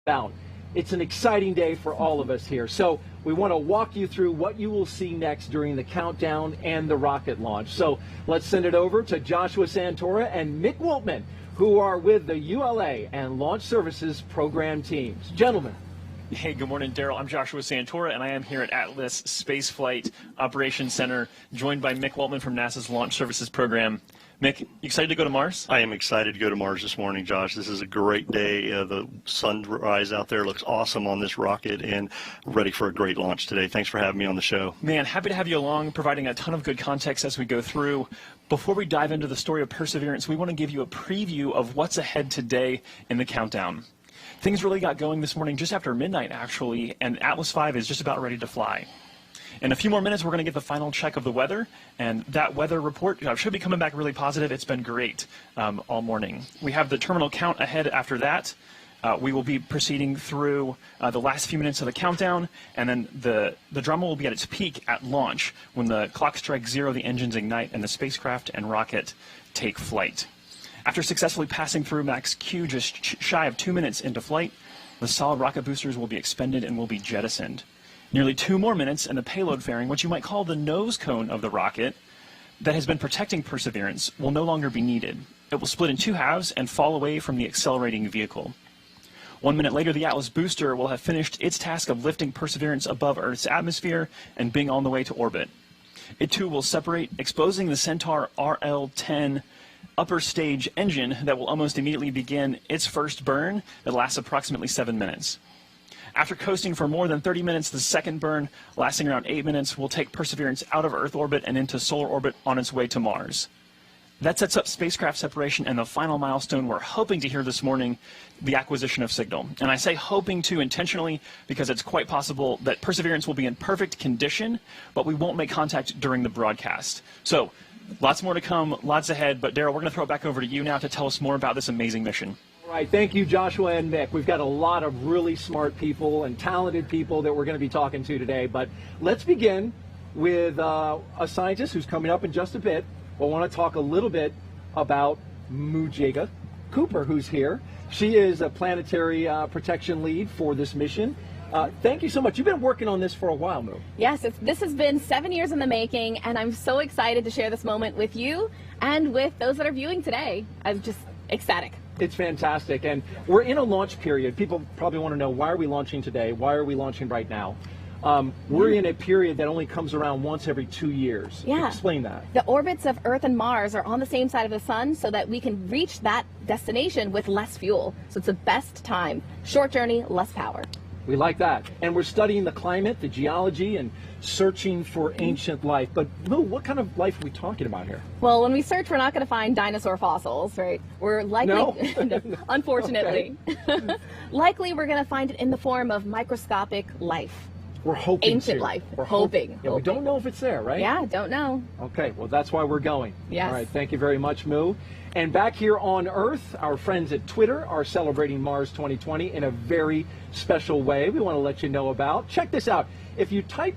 out. It's an exciting day for all of us here. So we want to walk you through what you will see next during the countdown and the rocket launch. So let's send it over to Joshua Santora and Mick Woltman, who are with the ULA and Launch Services program teams. Gentlemen. Hey, good morning, Daryl. I'm Joshua Santora, and I am here at Atlas Spaceflight Operations Center, joined by Mick Woltman from NASA's Launch Services program. Mick, you excited to go to Mars? I am excited to go to Mars this morning, Josh. This is a great day. The sunrise out there looks awesome on this rocket, and ready for a great launch today. Thanks for having me on the show. Man, happy to have you along, providing a ton of good context as we go through. Before we dive into the story of Perseverance, we want to give you a preview of what's ahead today in the countdown. Things really got going this morning just after midnight, actually, and Atlas V is just about ready to fly. In a few more minutes, we're going to get the final check of the weather, and that weather report should be coming back really positive. It's been great all morning. We have the terminal count ahead after that. We will be proceeding through the last few minutes of the countdown, and then the drama will be at its peak at launch when the clock strikes 0, the engines ignite, and the spacecraft and rocket take flight. After successfully passing through max Q just shy of 2 minutes into flight, the solid rocket boosters will be expended and will be jettisoned. Nearly 2 more minutes and the payload fairing, what you might call the nose cone of the rocket that has been protecting Perseverance, will no longer be needed. It will split in 2 halves and fall away from the accelerating vehicle. 1 minute later, the Atlas booster will have finished its task of lifting Perseverance above Earth's atmosphere and being on the way to orbit. It too will separate, exposing the Centaur RL-10 upper stage engine that will almost immediately begin its first burn that lasts approximately 7 minutes. After coasting for more than 30 minutes, the second burn, lasting around 8 minutes, will take Perseverance out of Earth orbit and into solar orbit on its way to Mars. That sets up spacecraft separation and the final milestone we're hoping to hear this morning, the acquisition of signal. And I say hoping to intentionally because it's quite possible that Perseverance will be in perfect condition, but we won't make contact during the broadcast. So, lots more to come, lots ahead, but Daryl, we're going to throw it back over to you now to tell us more about this amazing mission. All right, thank you, Joshua and Mick. We've got a lot of really smart people and talented people that we're going to be talking to today, but let's begin with a scientist who's coming up in just a bit. We'll want to talk a little bit about Mujega Cooper, who's here. She is a planetary protection lead for this mission. Thank you so much. You've been working on this for a while, Moo. Yes, this has been 7 years in the making, and I'm so excited to share this moment with you and with those that are viewing today. I'm just ecstatic. It's fantastic, and we're in a launch period. People probably want to know, why are we launching today? Why are we launching right now? We're in a period that only comes around once every 2 years. Yeah. Explain that. The orbits of Earth and Mars are on the same side of the sun so that we can reach that destination with less fuel. So it's the best time. Short journey, less power. We like that. And we're studying the climate, the geology, and searching for ancient life. But Moo, what kind of life are we talking about here? Well, when we search, we're not going to find dinosaur fossils, right? We're likely, no? unfortunately, likely we're going to find it in the form of microscopic life. We're hoping ancient to. life. We're hoping. Yeah, we don't know if it's there, right? Yeah, don't know. Okay, well, that's why we're going. Yes. All right, thank you very much, Moo. And back here on Earth, our friends at Twitter are celebrating Mars 2020 in a very special way we want to let you know about. Check this out. If you tap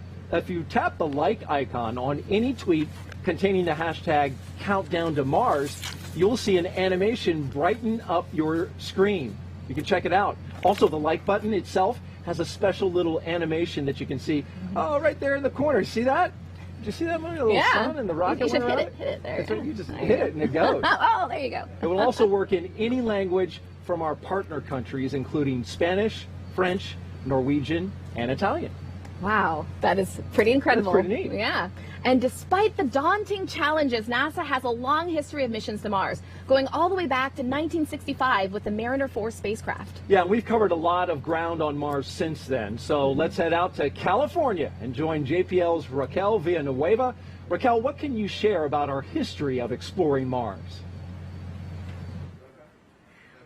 the like icon on any tweet containing the hashtag countdown to Mars, you'll see an animation brighten up your screen. You can check it out. Also, the like button itself has a special little animation that you can see. Oh, right there in the corner. See that? Did you see that movie? The little sun and the rocket you should went around hit it there. That's right. You just hit it and it goes. Oh, there you go. It will also work in any language from our partner countries, including Spanish, French, Norwegian, and Italian. Wow, that is pretty incredible. That's pretty neat. Yeah. And despite the daunting challenges, NASA has a long history of missions to Mars, going all the way back to 1965 with the Mariner 4 spacecraft. Yeah, we've covered a lot of ground on Mars since then. So let's head out to California and join JPL's Raquel Villanueva. Raquel, what can you share about our history of exploring Mars?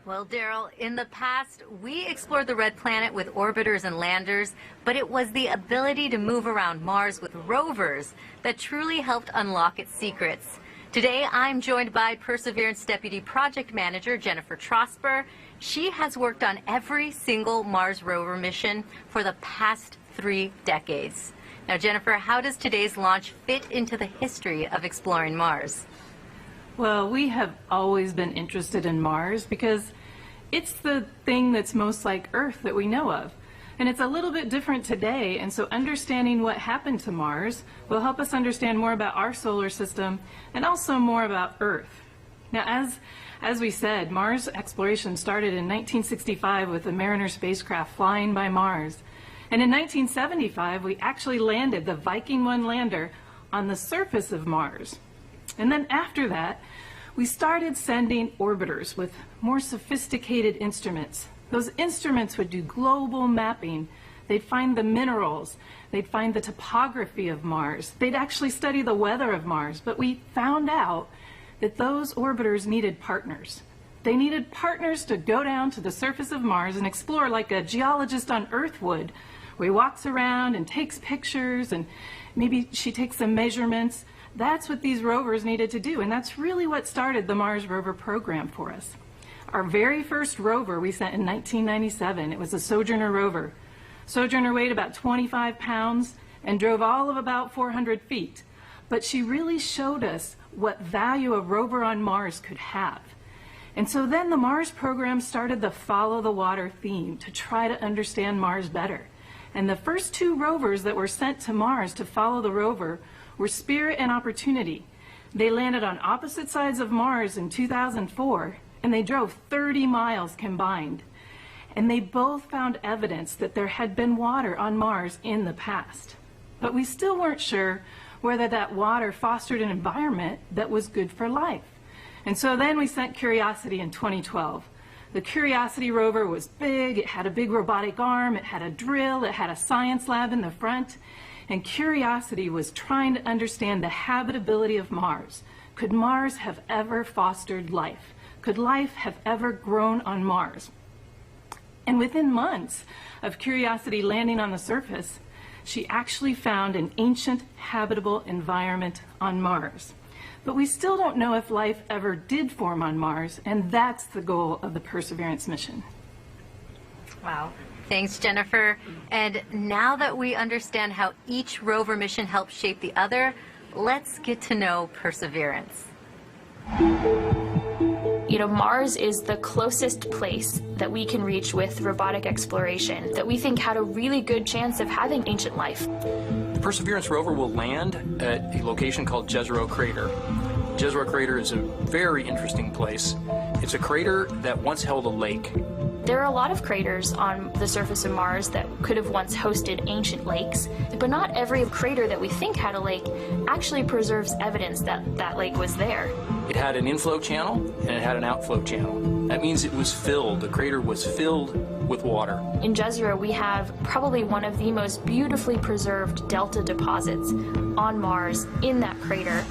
Well, Daryl, in the past, we explored the red planet with orbiters and landers, but it was the ability to move around Mars with rovers that truly helped unlock its secrets. Today, I'm joined by Perseverance Deputy Project Manager Jennifer Trosper. She has worked on every single Mars rover mission for the past 3 decades. Now, Jennifer, how does today's launch fit into the history of exploring Mars? Well, we have always been interested in Mars because It's the thing that's most like Earth that we know of. And it's a little bit different today, and so understanding what happened to Mars will help us understand more about our solar system and also more about Earth. Now, as we said, Mars exploration started in 1965 with the Mariner spacecraft flying by Mars. And in 1975, we actually landed the Viking 1 lander on the surface of Mars. And then after that, we started sending orbiters with more sophisticated instruments. Those instruments would do global mapping. They'd find the minerals. They'd find the topography of Mars. They'd actually study the weather of Mars. But we found out that those orbiters needed partners. They needed partners to go down to the surface of Mars and explore like a geologist on Earth would, where he walks around and takes pictures and maybe she takes some measurements. That's what these rovers needed to do, and that's really what started the Mars rover program for us. Our very first rover we sent in 1997, it was a Sojourner Rover. Sojourner weighed about 25 pounds and drove all of about 400 feet. But she really showed us what value a rover on Mars could have. And so then the Mars program started the Follow the Water theme to try to understand Mars better. And the first two rovers that were sent to Mars to follow the rover were Spirit and Opportunity. They landed on opposite sides of Mars in 2004, and they drove 30 miles combined. And they both found evidence that there had been water on Mars in the past. But we still weren't sure whether that water fostered an environment that was good for life. And so then we sent Curiosity in 2012. The Curiosity rover was big, it had a big robotic arm, it had a drill, it had a science lab in the front. And Curiosity was trying to understand the habitability of Mars. Could Mars have ever fostered life? Could life have ever grown on Mars? And within months of Curiosity landing on the surface, she actually found an ancient habitable environment on Mars. But we still don't know if life ever did form on Mars, and that's the goal of the Perseverance mission. Wow. Thanks, Jennifer. And now that we understand how each rover mission helps shape the other, let's get to know Perseverance. You know, Mars is the closest place that we can reach with robotic exploration that we think had a really good chance of having ancient life. The Perseverance rover will land at a location called Jezreel Crater. Jezreel Crater is a very interesting place. It's a crater that once held a lake. There are a lot of craters on the surface of Mars that could have once hosted ancient lakes, but not every crater that we think had a lake actually preserves evidence that that lake was there. It had an inflow channel and it had an outflow channel. That means it was filled. The crater was filled with water. In Jezreel, we have probably one of the most beautifully preserved delta deposits on Mars in that crater.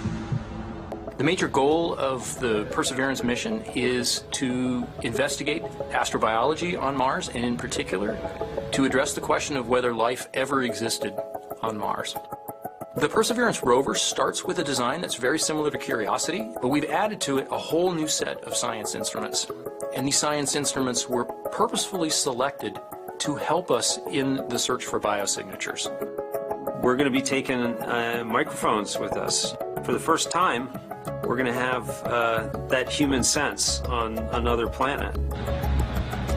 The major goal of the Perseverance mission is to investigate astrobiology on Mars, and in particular, to address the question of whether life ever existed on Mars. The Perseverance rover starts with a design that's very similar to Curiosity, but we've added to it a whole new set of science instruments. And these science instruments were purposefully selected to help us in the search for biosignatures. We're going to be taking microphones with us. For the first time, we're going to have that human sense on another planet.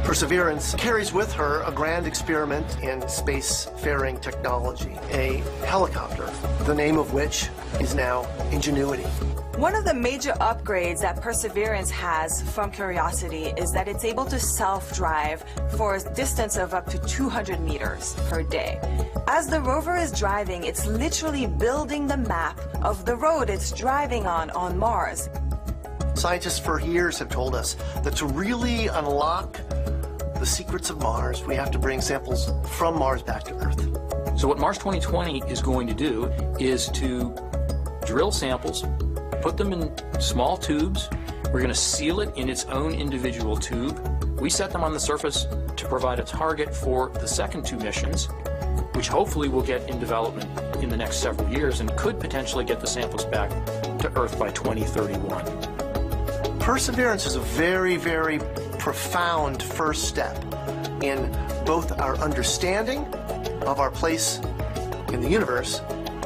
Perseverance carries with her a grand experiment in spacefaring technology, a helicopter, the name of which is now Ingenuity. One of the major upgrades that Perseverance has from Curiosity is that it's able to self-drive for a distance of up to 200 meters per day. As the rover is driving, it's literally building the map of the road it's driving on Mars. Scientists for years have told us that to really unlock the secrets of Mars, we have to bring samples from Mars back to Earth. So what Mars 2020 is going to do is to drill samples, put them in small tubes. We're going to seal it in its own individual tube. We set them on the surface to provide a target for the second two missions, which hopefully will get in development in the next several years and could potentially get the samples back to Earth by 2031. Perseverance is a very, very profound first step in both our understanding of our place in the universe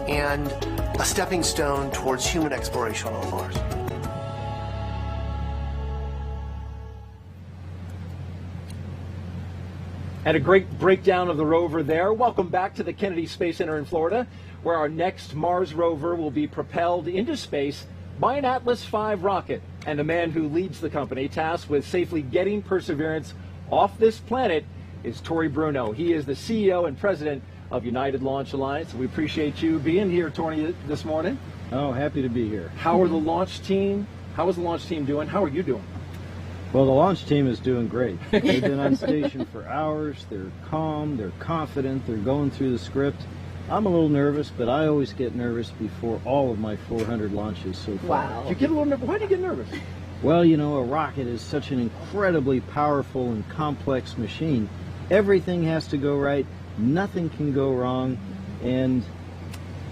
and a stepping stone towards human exploration on Mars. And a great breakdown of the rover there. Welcome back to the Kennedy Space Center in Florida, where our next Mars rover will be propelled into space by an Atlas V rocket. And the man who leads the company tasked with safely getting Perseverance off this planet is Tori Bruno. He is the CEO and president of United Launch Alliance. We appreciate you being here, Tori, this morning. Oh, happy to be here. How is the launch team doing? How are you doing? Well, the launch team is doing great. They've been on station for hours. They're calm, they're confident, they're going through the script. I'm a little nervous, but I always get nervous before all of my 400 launches so far. Wow. You get a little nervous. Why do you get nervous? Well, you know, a rocket is such an incredibly powerful and complex machine. Everything has to go right. Nothing can go wrong. And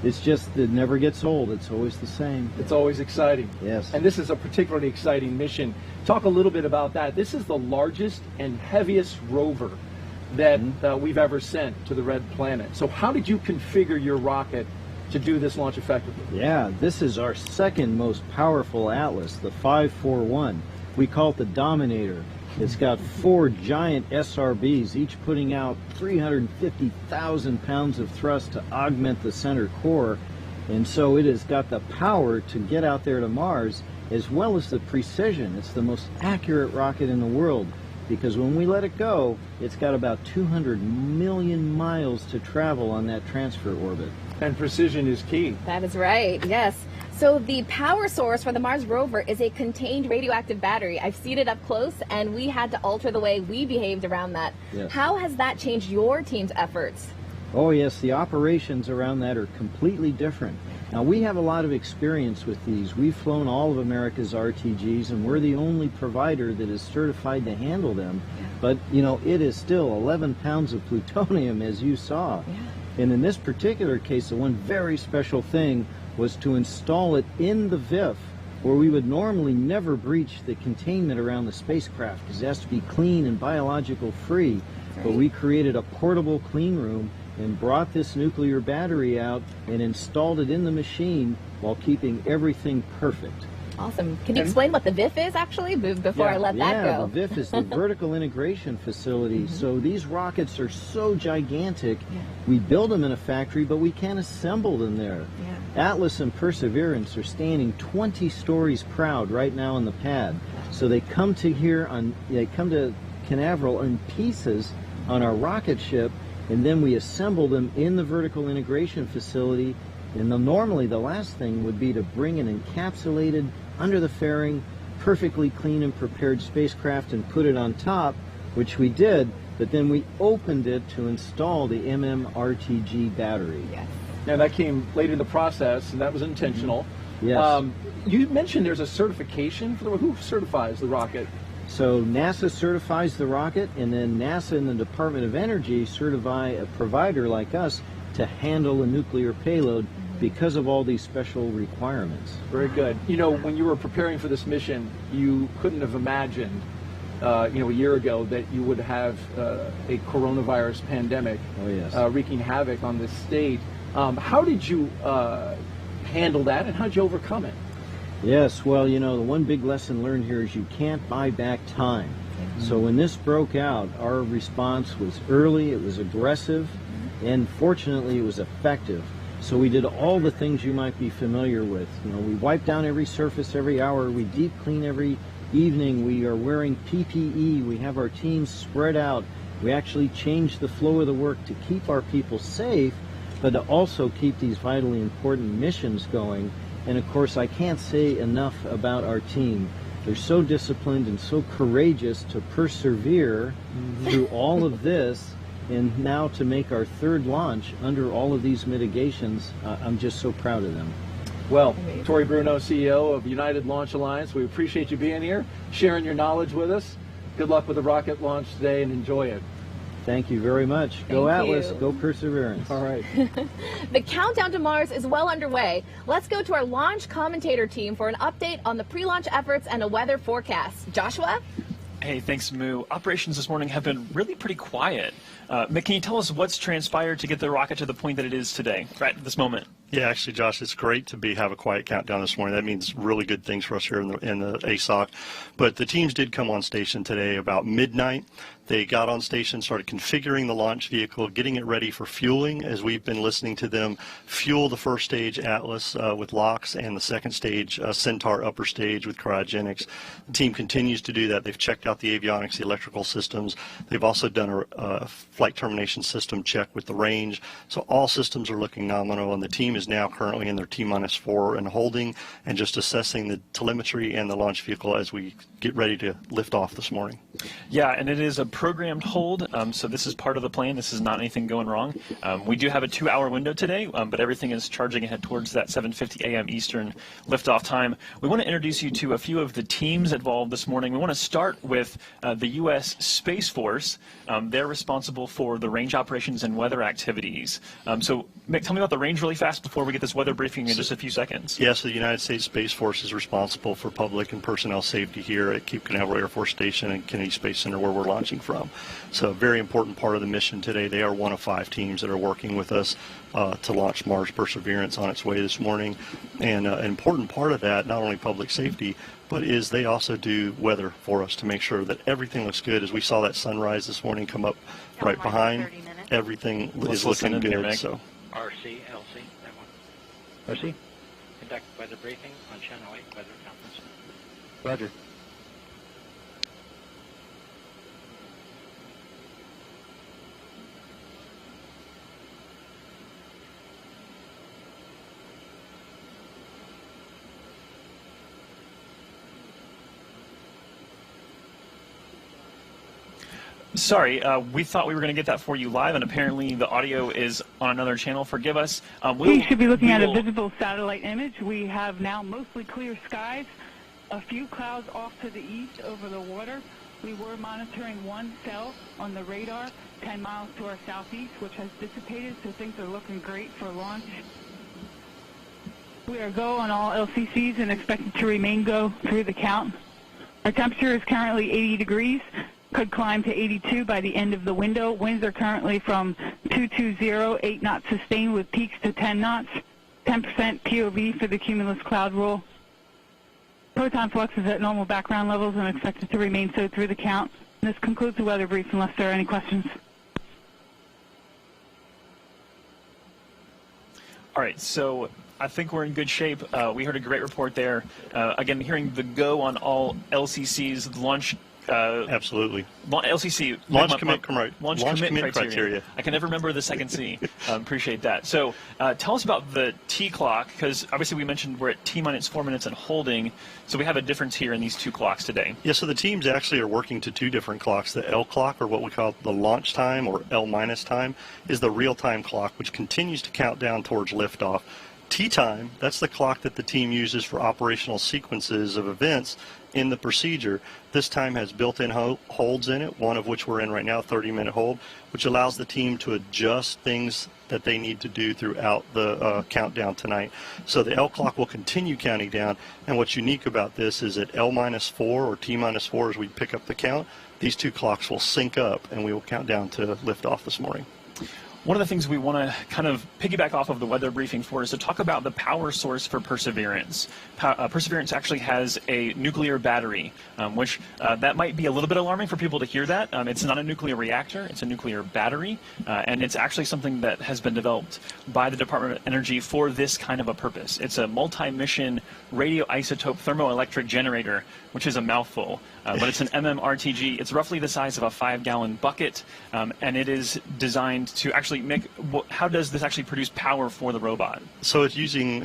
it's just, it never gets old. It's always the same. It's always exciting. Yes. And this is a particularly exciting mission. Talk a little bit about that. This is the largest and heaviest rover that we've ever sent to the Red Planet. So how did you configure your rocket to do this launch effectively? Yeah, this is our second most powerful Atlas, the 541. We call it the Dominator. It's got 4 giant SRBs, each putting out 350,000 pounds of thrust to augment the center core. And so it has got the power to get out there to Mars, as well as the precision. It's the most accurate rocket in the world, because when we let it go, it's got about 200 million miles to travel on that transfer orbit. And precision is key. That is right, yes. So the power source for the Mars rover is a contained radioactive battery. I've seen it up close, and we had to alter the way we behaved around that. Yes. How has that changed your team's efforts? Oh yes, the operations around that are completely different. Now, we have a lot of experience with these. We've flown all of America's RTGs, and we're the only provider that is certified to handle them. But, you know, it is still 11 pounds of plutonium, as you saw. Yeah. And in this particular case, the one very special thing was to install it in the VIF, where we would normally never breach the containment around the spacecraft, because it has to be clean and biological free. Right. But we created a portable clean room and brought this nuclear battery out and installed it in the machine while keeping everything perfect. Awesome. Can you explain what the VIF is, actually, before I let that go? Yeah, the VIF is the Vertical Integration Facility. So these rockets are so gigantic, we build them in a factory, but we can't assemble them there. Atlas and Perseverance are standing 20 stories proud right now on the pad. So they come to Canaveral in pieces on our rocket ship, and then we assemble them in the Vertical Integration Facility. And normally the last thing would be to bring an encapsulated, under the fairing, perfectly clean and prepared spacecraft and put it on top, which we did, but then we opened it to install the MMRTG battery. Yes. Now that came late in the process, and that was intentional. Yes. You mentioned there's a certification for who certifies the rocket? So NASA certifies the rocket, and then NASA and the Department of Energy certify a provider like us to handle a nuclear payload because of all these special requirements. Very good. You know, when you were preparing for this mission, you couldn't have imagined, a year ago that you would have a coronavirus pandemic wreaking havoc on this state. How did you handle that, and how did you overcome it? Yes, well, you know, the one big lesson learned here is you can't buy back time. So when this broke out, our response was early, it was aggressive, and fortunately it was effective. So we did all the things you might be familiar with. You know, we wipe down every surface every hour, we deep clean every evening, we are wearing PPE, we have our teams spread out, we actually change the flow of the work to keep our people safe, but to also keep these vitally important missions going. And of course, I can't say enough about our team. They're so disciplined and so courageous to persevere through all of this, and now to make our third launch under all of these mitigations. I'm just so proud of them. Well, Tori Bruno, CEO of United Launch Alliance, we appreciate you being here, sharing your knowledge with us. Good luck with the rocket launch today, and enjoy it. Thank you very much. Go Atlas, go Perseverance. All right. The countdown to Mars is well underway. Let's go to our launch commentator team for an update on the pre-launch efforts and a weather forecast. Joshua? Hey, thanks, Moo. Operations this morning have been really pretty quiet. Mick, can you tell us what's transpired to get the rocket to the point that it is today, right at this moment? Yeah, actually, Josh, it's great to have a quiet countdown this morning. That means really good things for us here in the ASOC. But the teams did come on station today about midnight. They got on station, started configuring the launch vehicle, getting it ready for fueling, as we've been listening to them fuel the first stage Atlas with LOX and the second stage Centaur upper stage with cryogenics. The team continues to do that. They've checked out the avionics, the electrical systems. They've also done a flight termination system check with the range. So all systems are looking nominal, and the team is now currently in their T-4 and holding and just assessing the telemetry and the launch vehicle as we get ready to lift off this morning. Yeah, and it is a programmed hold, so this is part of the plan. This is not anything going wrong. We do have a 2-hour window today, but everything is charging ahead towards that 7:50 a.m. Eastern liftoff time. We want to introduce you to a few of the teams involved this morning. We want to start with the U.S. Space Force. They're responsible for the range operations and weather activities. So, Mick, tell me about the range really fast before we get this weather briefing in just a few seconds. Yes, the United States Space Force is responsible for public and personnel safety here at Cape Canaveral Air Force Station and Kennedy Space Center, where we're launching from. So a very important part of the mission today. They are one of 5 teams that are working with us to launch Mars Perseverance on its way this morning. And an important part of that, not only public safety, but is they also do weather for us to make sure that everything looks good. As we saw that sunrise this morning come up right behind, everything is looking good. So. RC, LC, that one. RC, conduct weather briefing on Channel 8 Weather Conference. Roger. Sorry, we thought we were going to get that for you live, and apparently the audio is on another channel. Forgive us. We should be looking at a visible satellite image. We have now mostly clear skies, a few clouds off to the east over the water. We were monitoring one cell on the radar 10 miles to our southeast, which has dissipated, so things are looking great for launch. We are go on all LCCs and expected to remain go through the count. Our temperature is currently 80 degrees. Could climb to 82 by the end of the window. Winds are currently from 220, 8 knots sustained with peaks to 10 knots. 10% POV for the cumulus cloud rule. Proton flux is at normal background levels and expected to remain so through the count. This concludes the weather brief unless there are any questions. All right, so I think we're in good shape. We heard a great report there. Again, hearing the go on all LCCs, launch. Absolutely. LCC. Launch commit criteria. I can never remember the second C. Appreciate that. So tell us about the T clock, because obviously we mentioned we're at T-4 minutes and holding, so we have a difference here in these 2 clocks today. Yeah, so the teams actually are working to 2 different clocks. The L clock, or what we call the launch time, or L- time, is the real-time clock, which continues to count down towards liftoff. T-time, that's the clock that the team uses for operational sequences of events in the procedure. This time has built-in holds in it, one of which we're in right now, 30-minute hold, which allows the team to adjust things that they need to do throughout the countdown tonight. So the L clock will continue counting down, and what's unique about this is at L-4 or T-4 as we pick up the count, these 2 clocks will sync up and we will count down to liftoff this morning. One of the things we want to kind of piggyback off of the weather briefing for is to talk about the power source for Perseverance. Perseverance actually has a nuclear battery, which that might be a little bit alarming for people to hear that. It's not a nuclear reactor, it's a nuclear battery, and it's actually something that has been developed by the Department of Energy for this kind of a purpose. It's a multi-mission radioisotope thermoelectric generator, which is a mouthful, but it's an MMRTG. It's roughly the size of a 5-gallon bucket, and it is designed to actually make, how does this actually produce power for the robot? So it's using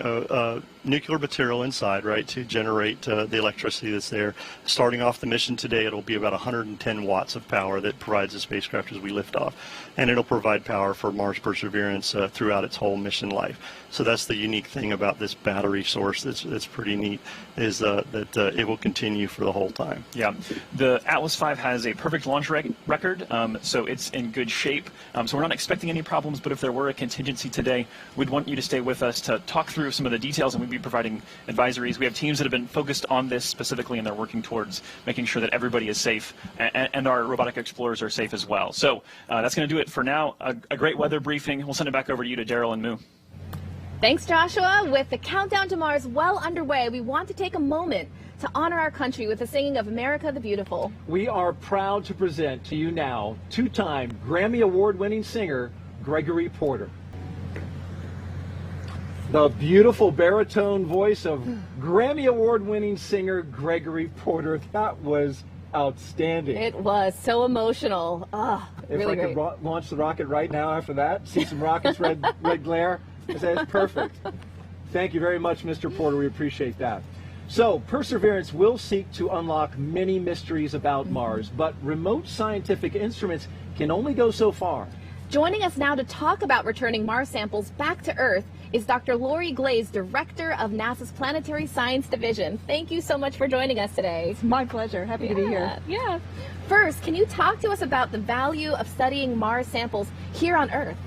nuclear material inside, right, to generate the electricity that's there. Starting off the mission today, it'll be about 110 watts of power that provides the spacecraft as we lift off. And it'll provide power for Mars Perseverance throughout its whole mission life. So that's the unique thing about this battery source that's pretty neat, is that it will continue for the whole time. Yeah, the Atlas V has a perfect launch record, so it's in good shape. So we're not expecting any problems, but if there were a contingency today, we'd want you to stay with us to talk through some of the details, and we'd be providing advisories. We have teams that have been focused on this specifically, and they're working towards making sure that everybody is safe, and our robotic explorers are safe as well. So that's going to do it for now. A great weather briefing. We'll send it back over to you, to Daryl and Moo. Thanks, Joshua. With the countdown to Mars well underway, we want to take a moment to honor our country with the singing of America the Beautiful. We are proud to present to you now two-time Grammy Award-winning singer Gregory Porter. The beautiful baritone voice of Grammy Award-winning singer Gregory Porter. That was outstanding. It was so emotional. If really I could launch the rocket right now after that, see some rockets, red glare, I say it's perfect. Thank you very much, Mr. Porter. We appreciate that. So, Perseverance will seek to unlock many mysteries about Mars, but remote scientific instruments can only go so far. Joining us now to talk about returning Mars samples back to Earth is Dr. Lori Glaze, Director of NASA's Planetary Science Division. Thank you so much for joining us today. It's my pleasure. Happy to be here. Yeah. First, can you talk to us about the value of studying Mars samples here on Earth?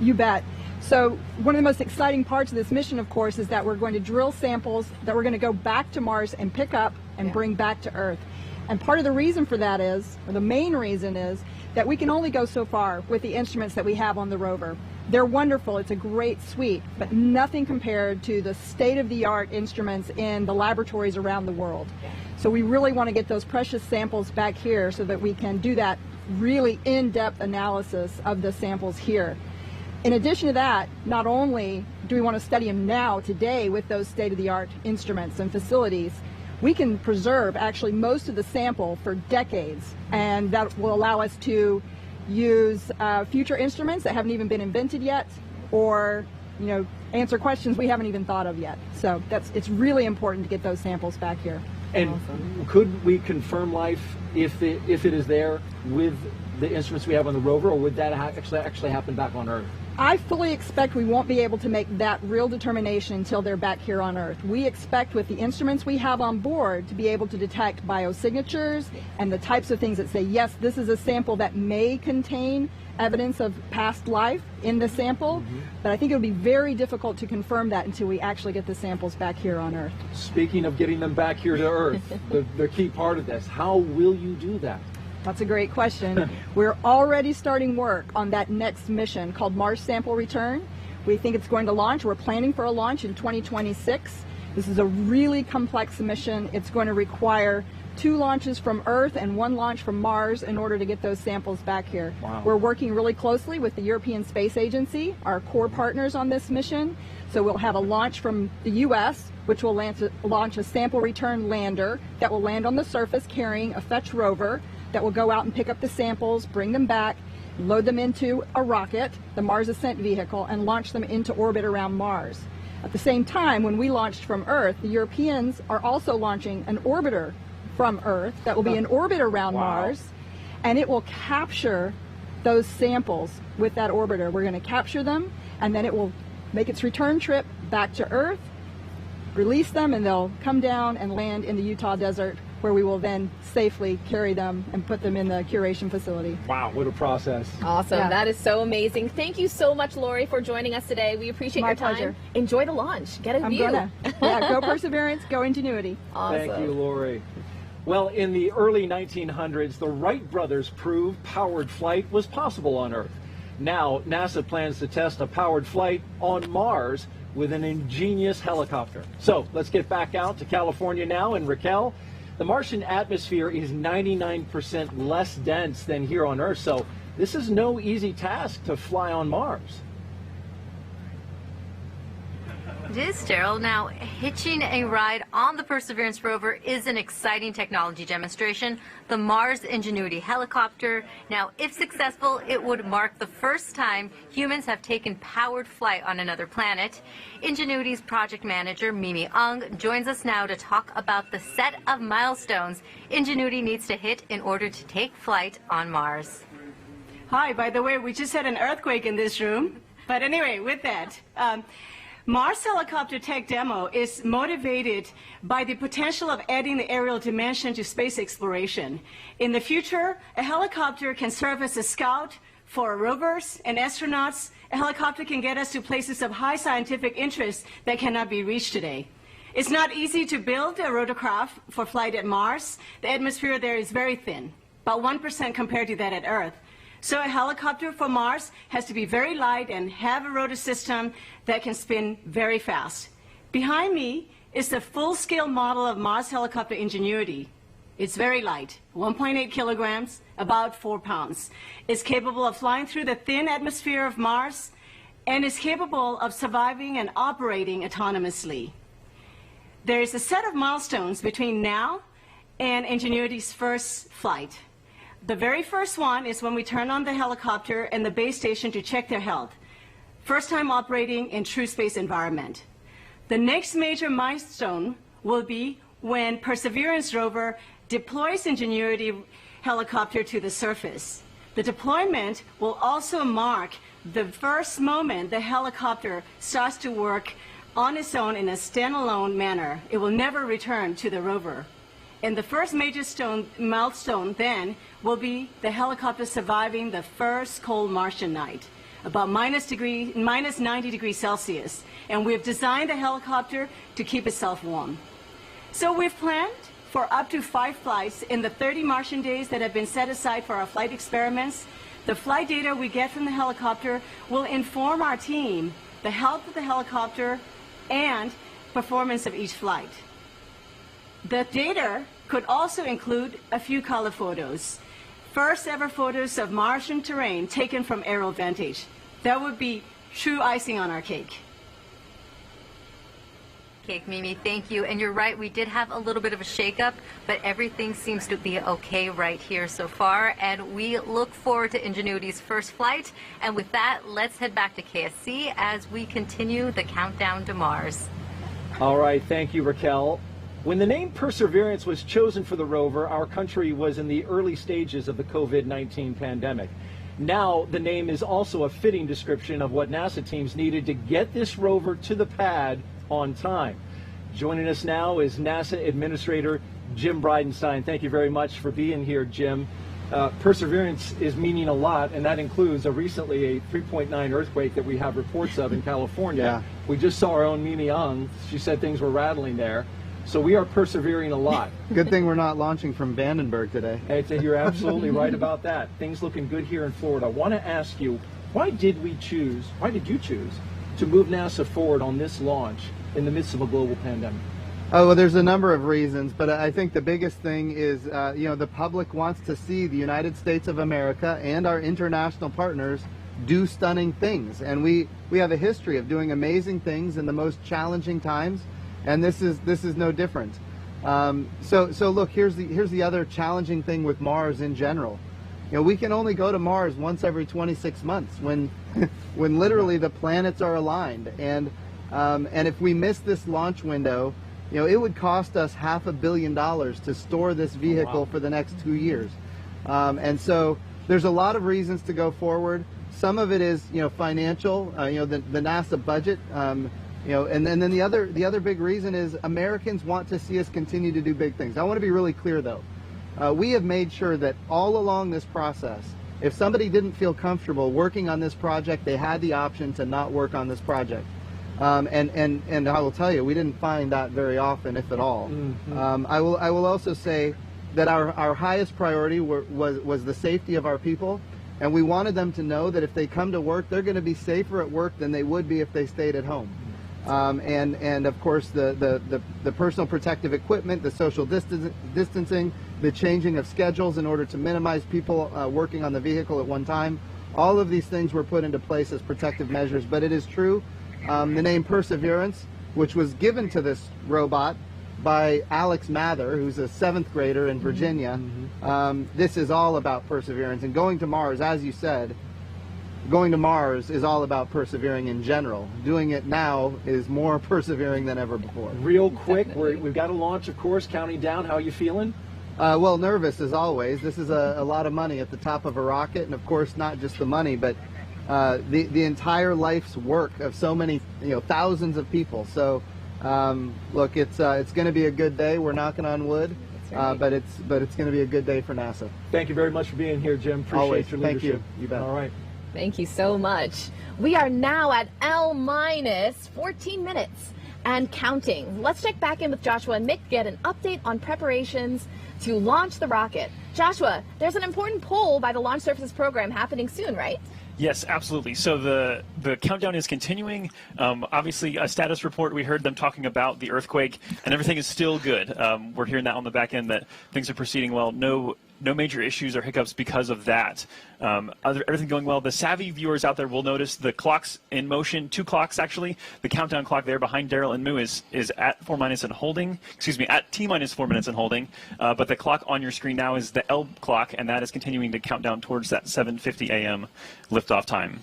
You bet. So one of the most exciting parts of this mission, of course, is that we're going to drill samples that we're going to go back to Mars and pick up and bring back to Earth. And part of the reason for that is, or the main reason is, that we can only go so far with the instruments that we have on the rover. They're wonderful, it's a great suite, but nothing compared to the state-of-the-art instruments in the laboratories around the world. So we really want to get those precious samples back here so that we can do that really in-depth analysis of the samples here. In addition to that, not only do we want to study them now, today, with those state-of-the-art instruments and facilities, we can preserve actually most of the sample for decades, and that will allow us to use future instruments that haven't even been invented yet, or answer questions we haven't even thought of yet. So it's really important to get those samples back here. And could we confirm life if it is there with the instruments we have on the rover, or would that actually happen back on Earth? I fully expect we won't be able to make that real determination until they're back here on Earth. We expect with the instruments we have on board to be able to detect biosignatures and the types of things that say, yes, this is a sample that may contain evidence of past life in the sample, but I think it would be very difficult to confirm that until we actually get the samples back here on Earth. Speaking of getting them back here to Earth, the key part of this, how will you do that? That's a great question. We're already starting work on that next mission called Mars Sample Return. We think it's going to launch. We're planning for a launch in 2026. This is a really complex mission. It's going to require 2 launches from Earth and 1 launch from Mars in order to get those samples back here. Wow. We're working really closely with the European Space Agency, our core partners on this mission. So we'll have a launch from the U.S., which will launch a sample return lander that will land on the surface carrying a fetch rover that will go out and pick up the samples, bring them back, load them into a rocket, the Mars Ascent Vehicle, and launch them into orbit around Mars. At the same time, when we launched from Earth, the Europeans are also launching an orbiter from Earth that will be in orbit around Mars, and it will capture those samples with that orbiter. We're going to capture them, and then it will make its return trip back to Earth, release them, and they'll come down and land in the Utah desert, where we will then safely carry them and put them in the curation facility. Wow, what a process. Awesome. Yeah. That is so amazing. Thank you so much, Lori, for joining us today. We appreciate your time. pleasure. Enjoy the launch. Get a view. Go Perseverance, go Ingenuity. Awesome. Thank you, Lori. Well, in the early 1900s, the Wright brothers proved powered flight was possible on Earth. Now, NASA plans to test a powered flight on Mars with an ingenious helicopter. So, let's get back out to California now, and Raquel, the Martian atmosphere is 99% less dense than here on Earth, so this is no easy task to fly on Mars. It is, Gerald. Now, hitching a ride on the Perseverance rover is an exciting technology demonstration. The Mars Ingenuity helicopter. Now, if successful, it would mark the first time humans have taken powered flight on another planet. Ingenuity's project manager, Mimi Ung, joins us now to talk about the set of milestones Ingenuity needs to hit in order to take flight on Mars. Hi, by the way, we just had an earthquake in this room. But anyway, with that, Mars helicopter tech demo is motivated by the potential of adding the aerial dimension to space exploration. In the future, a helicopter can serve as a scout for rovers and astronauts. A helicopter can get us to places of high scientific interest that cannot be reached today. It's not easy to build a rotorcraft for flight at Mars. The atmosphere there is very thin, about 1% compared to that at Earth. So a helicopter for Mars has to be very light and have a rotor system that can spin very fast. Behind me is the full-scale model of Mars helicopter Ingenuity. It's very light, 1.8 kilograms, about 4 pounds. It's capable of flying through the thin atmosphere of Mars and is capable of surviving and operating autonomously. There is a set of milestones between now and Ingenuity's first flight. The very first one is when we turn on the helicopter and the base station to check their health. First time operating in true space environment. The next major milestone will be when Perseverance Rover deploys Ingenuity helicopter to the surface. The deployment will also mark the first moment the helicopter starts to work on its own in a standalone manner. It will never return to the rover. And the first major milestone then will be the helicopter surviving the first cold Martian night, about minus 90 degrees Celsius. And we've designed the helicopter to keep itself warm. So we've planned for up to 5 flights in the 30 Martian days that have been set aside for our flight experiments. The flight data we get from the helicopter will inform our team the health of the helicopter and performance of each flight. The data could also include a few color photos. First ever photos of Martian terrain taken from aerial vantage. That would be true icing on our cake. Cake, Mimi, thank you. And you're right, we did have a little bit of a shakeup, but everything seems to be okay right here so far. And we look forward to Ingenuity's first flight. And with that, let's head back to KSC as we continue the countdown to Mars. All right, thank you, Raquel. When the name Perseverance was chosen for the rover, our country was in the early stages of the COVID-19 pandemic. Now, the name is also a fitting description of what NASA teams needed to get this rover to the pad on time. Joining us now is NASA Administrator Jim Bridenstine. Thank you very much for being here, Jim. Perseverance is meaning a lot, and that includes recently a 3.9 earthquake that we have reports of in California. Yeah. We just saw our own Mimi Young. She said things were rattling there. So we are persevering a lot. Good thing we're not launching from Vandenberg today. Hey, you're absolutely right about that. Things looking good here in Florida. I want to ask you, why did you choose to move NASA forward on this launch in the midst of a global pandemic? Oh, well, there's a number of reasons, but I think the biggest thing is, the public wants to see the United States of America and our international partners do stunning things. And we have a history of doing amazing things in the most challenging times, and this is no different. So look, here's the other challenging thing with Mars in general. We can only go to Mars once every 26 months when literally the planets are aligned, and if we miss this launch window, it would cost us $500 million to store this vehicle for the next 2 years. And so there's a lot of reasons to go forward. Some of it is financial, the NASA budget, and then the other big reason is Americans want to see us continue to do big things. I want to be really clear though. We have made sure that all along this process, if somebody didn't feel comfortable working on this project, they had the option to not work on this project. And I will tell you, we didn't find that very often, if at all. Mm-hmm. I will also say that our highest priority was the safety of our people, and we wanted them to know that if they come to work, they're going to be safer at work than they would be if they stayed at home. And of course the personal protective equipment, the social distancing, the changing of schedules in order to minimize people working on the vehicle at one time. All of these things were put into place as protective measures. But it is true, the name Perseverance, which was given to this robot by Alex Mather, who's a 7th grader in Virginia, this is all about perseverance. And going to Mars, as you said, going to Mars is all about persevering in general. Doing it now is more persevering than ever before. Real quick, we've got a launch, of course, counting down. How are you feeling? Well, nervous as always. This is a lot of money at the top of a rocket, and of course not just the money, but the entire life's work of so many, thousands of people. So look, it's going to be a good day. We're knocking on wood. Right. But it's going to be a good day for NASA. Thank you very much for being here, Jim. Appreciate Always. your leadership. Thank you. You bet. All right. Thank you so much. We are now at L minus 14 minutes and counting. Let's check back in with Joshua and Mick to get an update on preparations to launch the rocket. Joshua, there's an important poll by the Launch Services Program happening soon, right? Yes, absolutely. So the countdown is continuing. Obviously, a status report, we heard them talking about the earthquake, and everything is still good. We're hearing that on the back end that things are proceeding well. No major issues or hiccups because of that. Everything going well. The savvy viewers out there will notice the clocks in motion, 2 clocks actually. The countdown clock there behind Daryl and Moo is at 4 minus and holding, excuse me, at T minus 4 minutes and holding. But the clock on your screen now is the L clock, and that is continuing to count down towards that 7:50 a.m. liftoff time.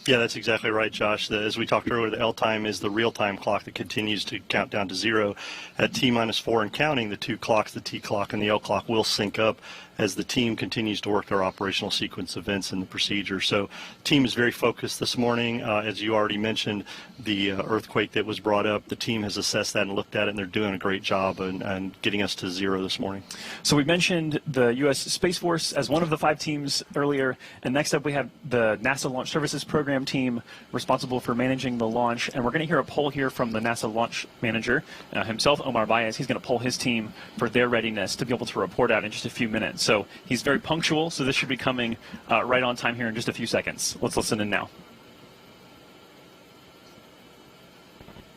Yeah, that's exactly right, Josh. As we talked earlier, the L time is the real-time clock that continues to count down to 0. At T minus 4 and counting, the 2 clocks, the T clock and the L clock, will sync up as the team continues to work their operational sequence events and the procedure. So the team is very focused this morning. As you already mentioned, the earthquake that was brought up, the team has assessed that and looked at it, and they're doing a great job and getting us to 0 this morning. So we mentioned the U.S. Space Force as one of the 5 teams earlier, and next up we have the NASA Launch Services Program team responsible for managing the launch, and we're going to hear a poll here from the NASA launch manager himself, Omar Baez. He's going to poll his team for their readiness to be able to report out in just a few minutes. So he's very punctual, so this should be coming right on time here in just a few seconds. Let's listen in now.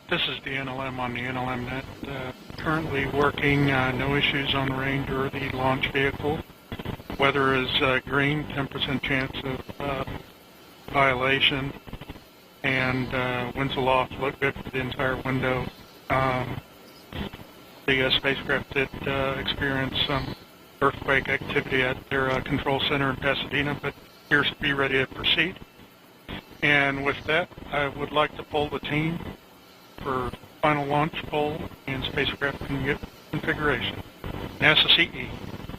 This is the NLM on the NLM net. Currently working, no issues on the range or the launch vehicle. Weather is green, 10% chance of violation, and winds aloft look good for the entire window. The spacecraft did experience some earthquake activity at their control center in Pasadena, but appears to be ready to proceed. And with that, I would like to poll the team for final launch poll and spacecraft configuration. NASA CE.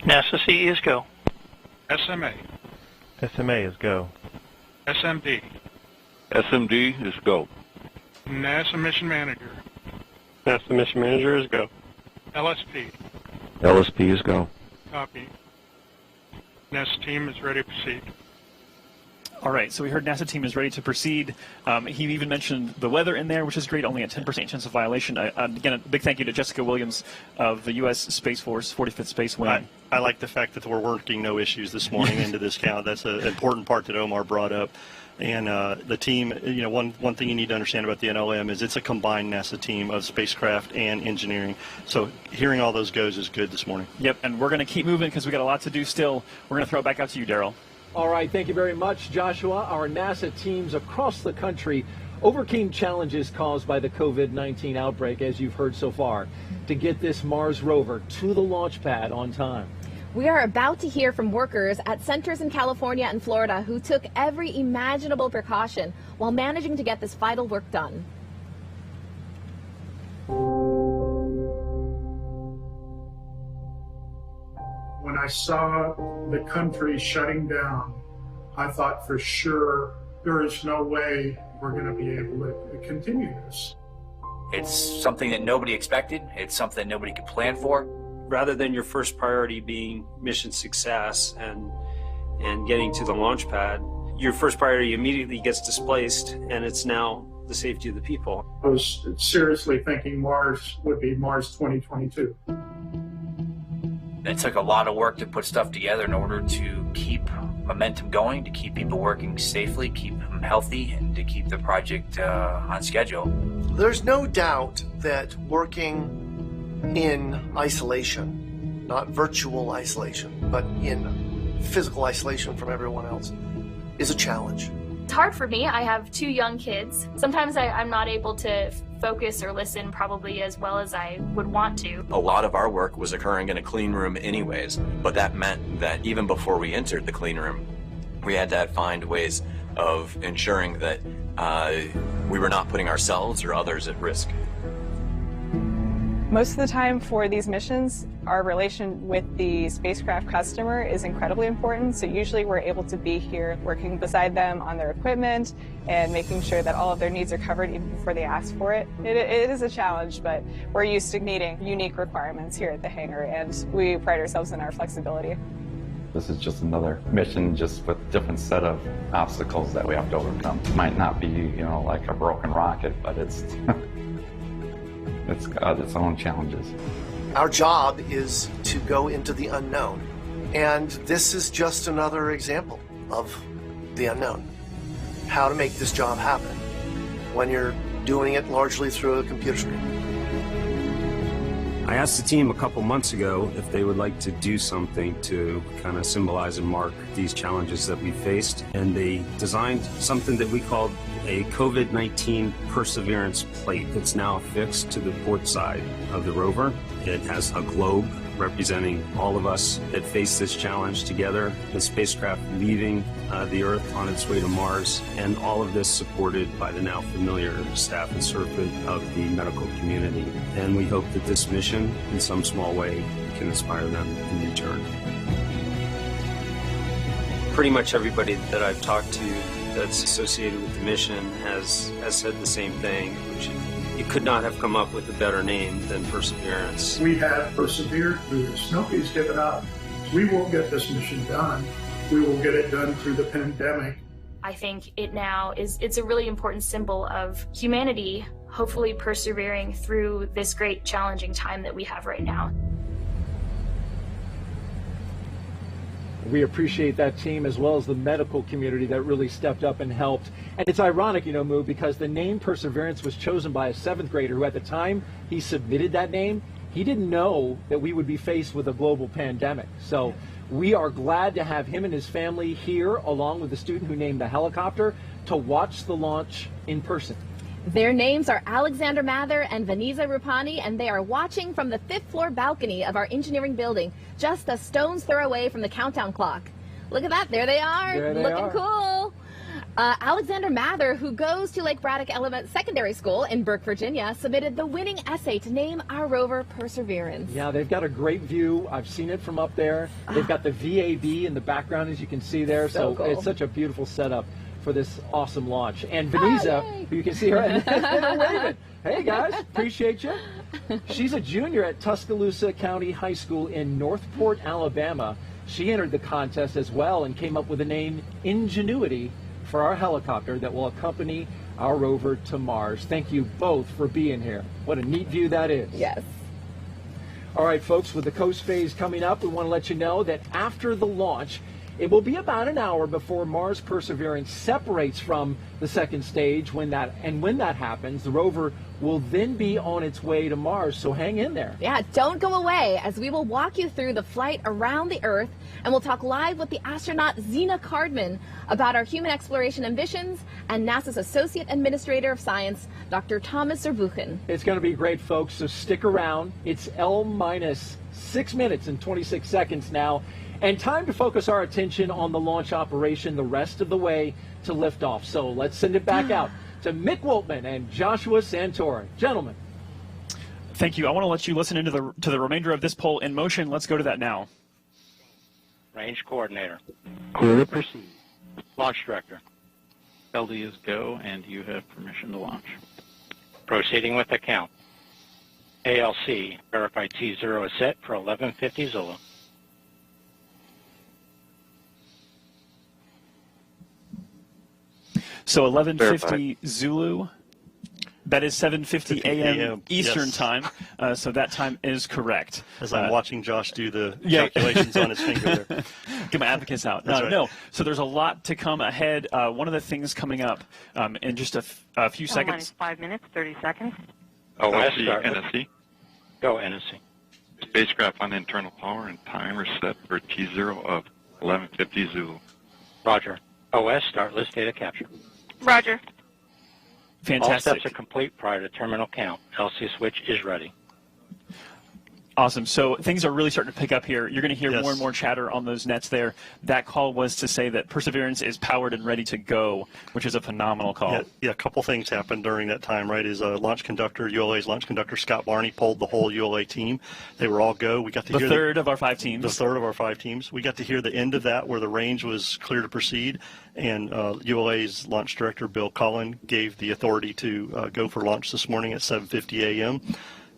NASA CE is go. SMA. SMA is go. SMD. SMD is go. NASA Mission Manager. NASA Mission Manager is go. LSP. LSP is go. Copy. NASA team is ready to proceed. All right, so we heard NASA team is ready to proceed. He even mentioned the weather in there, which is great, only a 10% chance of violation. Again, a big thank you to Jessica Williams of the U.S. Space Force 45th Space Wing. I like the fact that we're working no issues this morning into this count. That's an important part that Omar brought up. And the team, you know, one thing you need to understand about the NLM is it's a combined NASA team of spacecraft and engineering. So hearing all those goes is good this morning. Yep, and we're going to keep moving because we got a lot to do still. We're going to throw it back out to you, Daryl. All right, thank you very much, Joshua. Our NASA teams across the country overcame challenges caused by the COVID-19 outbreak, as you've heard so far, to get this Mars rover to the launch pad on time. We are about to hear from workers at centers in California and Florida who took every imaginable precaution while managing to get this vital work done. When I saw the country shutting down, I thought for sure there is no way we're going to be able to continue this. It's something that nobody expected. It's something nobody could plan for. Rather than your first priority being mission success and getting to the launch pad, your first priority immediately gets displaced, and it's now the safety of the people. I was seriously thinking Mars would be Mars 2022. It took a lot of work to put stuff together in order to keep momentum going, to keep people working safely, keep them healthy, and to keep the project on schedule. There's no doubt that working in isolation, not virtual isolation, but in physical isolation from everyone else, is a challenge. It's hard for me. I have 2 young kids. Sometimes I'm not able to focus or listen probably as well as I would want to. A lot of our work was occurring in a clean room anyways, but that meant that even before we entered the clean room, we had to find ways of ensuring that we were not putting ourselves or others at risk. Most of the time for these missions, our relation with the spacecraft customer is incredibly important. So usually we're able to be here working beside them on their equipment and making sure that all of their needs are covered even before they ask for it. It is a challenge, but we're used to meeting unique requirements here at the hangar, and we pride ourselves in our flexibility. This is just another mission, just with a different set of obstacles that we have to overcome. It might not be, you know, like a broken rocket, but it's it's got its own challenges. Our job is to go into the unknown. And this is just another example of the unknown. How to make this job happen when you're doing it largely through a computer screen. I asked the team a couple months ago if they would like to do something to kind of symbolize and mark these challenges that we faced, and they designed something that we called a COVID-19 Perseverance plate that's now affixed to the port side of the rover. It has a globe representing all of us that face this challenge together, the spacecraft leaving the Earth on its way to Mars, and all of this supported by the now familiar staff and servant of the medical community. And we hope that this mission, in some small way, can inspire them in return. Pretty much everybody that I've talked to that's associated with the mission has said the same thing, which you could not have come up with a better name than Perseverance. We have persevered through this. Nobody's given up. We won't get this mission done. We will get it done through the pandemic. I think it's a really important symbol of humanity, hopefully persevering through this great challenging time that we have right now. We appreciate that team as well as the medical community that really stepped up and helped. And it's ironic, you know, Moo, because the name Perseverance was chosen by a 7th grader who at the time he submitted that name, he didn't know that we would be faced with a global pandemic. So we are glad to have him and his family here along with the student who named the helicopter to watch the launch in person. Their names are Alexander Mather and Vanessa Rupani, and they are watching from the 5th floor balcony of our engineering building, just a stone's throw away from the countdown clock. Look at that, there they are, looking cool. Alexander Mather, who goes to Lake Braddock Secondary School in Burke, Virginia, submitted the winning essay to name our rover Perseverance. Yeah, they've got a great view. I've seen it from up there. They've got the VAB in the background, as you can see there, so cool. It's such a beautiful setup for this awesome launch. And Vanessa, who you can see her, and they're waving. Hey guys, appreciate you. She's a junior at Tuscaloosa County High School in Northport, Alabama. She entered the contest as well and came up with the name Ingenuity for our helicopter that will accompany our rover to Mars. Thank you both for being here. What a neat view that is. Yes. All right, folks, with the coast phase coming up, we want to let you know that after the launch, it will be about an hour before Mars Perseverance separates from the second stage. When that happens, the rover will then be on its way to Mars, so hang in there. Yeah, don't go away, as we will walk you through the flight around the Earth, and we'll talk live with the astronaut Zena Cardman about our human exploration ambitions and NASA's Associate Administrator of Science, Dr. Thomas Zurbuchen. It's going to be great, folks, so stick around. It's L-6 minutes and 26 seconds now. And time to focus our attention on the launch operation the rest of the way to liftoff. So let's send it back out to Mick Woltman and Joshua Santori. Gentlemen. Thank you. I want to let you listen into the remainder of this poll in motion. Let's go to that now. Range coordinator. Clear to proceed. Launch director. LD is go, and you have permission to launch. Proceeding with the count. ALC, verify T0 is set for 1150 Zulu. So 11:50 Zulu. That is 7:50 a.m. Eastern time. So that time is correct. As I'm watching Josh do the calculations on his finger there. Get my advocates out. No. So there's a lot to come ahead. One of the things coming up in just a few seconds. 5 minutes, 30 seconds. OS, NSC. Go, NSC. Spacecraft on internal power and timer set for T0 of 1150 Zulu. Roger. OS, start list data capture. Roger. Fantastic. All steps are complete prior to terminal count. LC switch is ready. Awesome. So things are really starting to pick up here. You're going to hear more and more chatter on those nets there. That call was to say that Perseverance is powered and ready to go, which is a phenomenal call. Yeah, a couple things happened during that time, right? Is launch conductor, ULA's launch conductor, Scott Barney, pulled the whole ULA team. They were all go. We got to hear the third of our 5 teams. The third of our 5 teams. We got to hear the end of that where the range was clear to proceed, and ULA's launch director, Bill Cullen, gave the authority to go for launch this morning at 7:50 a.m.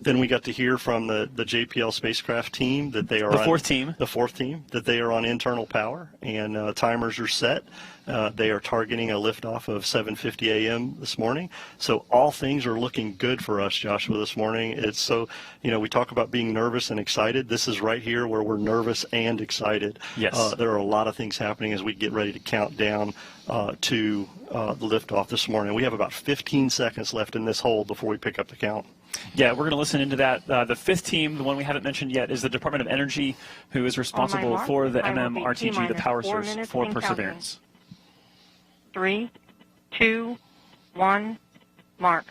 Then we got to hear from the JPL spacecraft team that they are the fourth team, that they are on internal power, and timers are set. They are targeting a liftoff of 7:50 a.m. this morning. So all things are looking good for us, Joshua, this morning. It's so, we talk about being nervous and excited. This is right here where we're nervous and excited. Yes. There are a lot of things happening as we get ready to count down to the liftoff this morning. We have about 15 seconds left in this hold before we pick up the count. Yeah, we're going to listen into that. The fifth team, the one we haven't mentioned yet, is the Department of Energy, who is responsible for the MMRTG, the power source for Perseverance. 3, 2, 1, mark.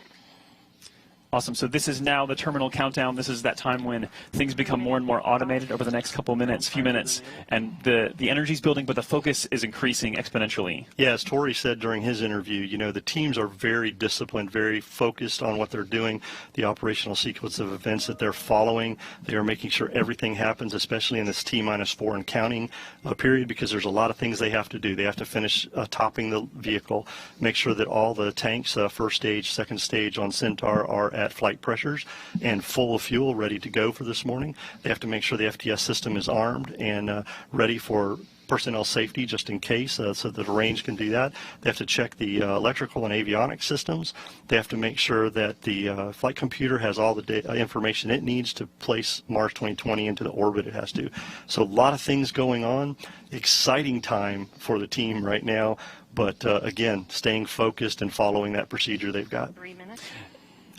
Awesome. So this is now the terminal countdown. This is that time when things become more and more automated over the next few minutes, and the energy's building, but the focus is increasing exponentially. Yeah, as Tori said during his interview, the teams are very disciplined, very focused on what they're doing, the operational sequence of events that they're following. They are making sure everything happens, especially in this T-4 and counting period, because there's a lot of things they have to do. They have to finish topping the vehicle, make sure that all the tanks, first stage, second stage on Centaur, are at flight pressures and full of fuel, ready to go for this morning. They have to make sure the FTS system is armed and ready for personnel safety, just in case, so that the range can do that. They have to check the electrical and avionics systems. They have to make sure that the flight computer has all the information it needs to place Mars 2020 into the orbit it has to. So a lot of things going on. Exciting time for the team right now, but again, staying focused and following that procedure they've got. 3 minutes.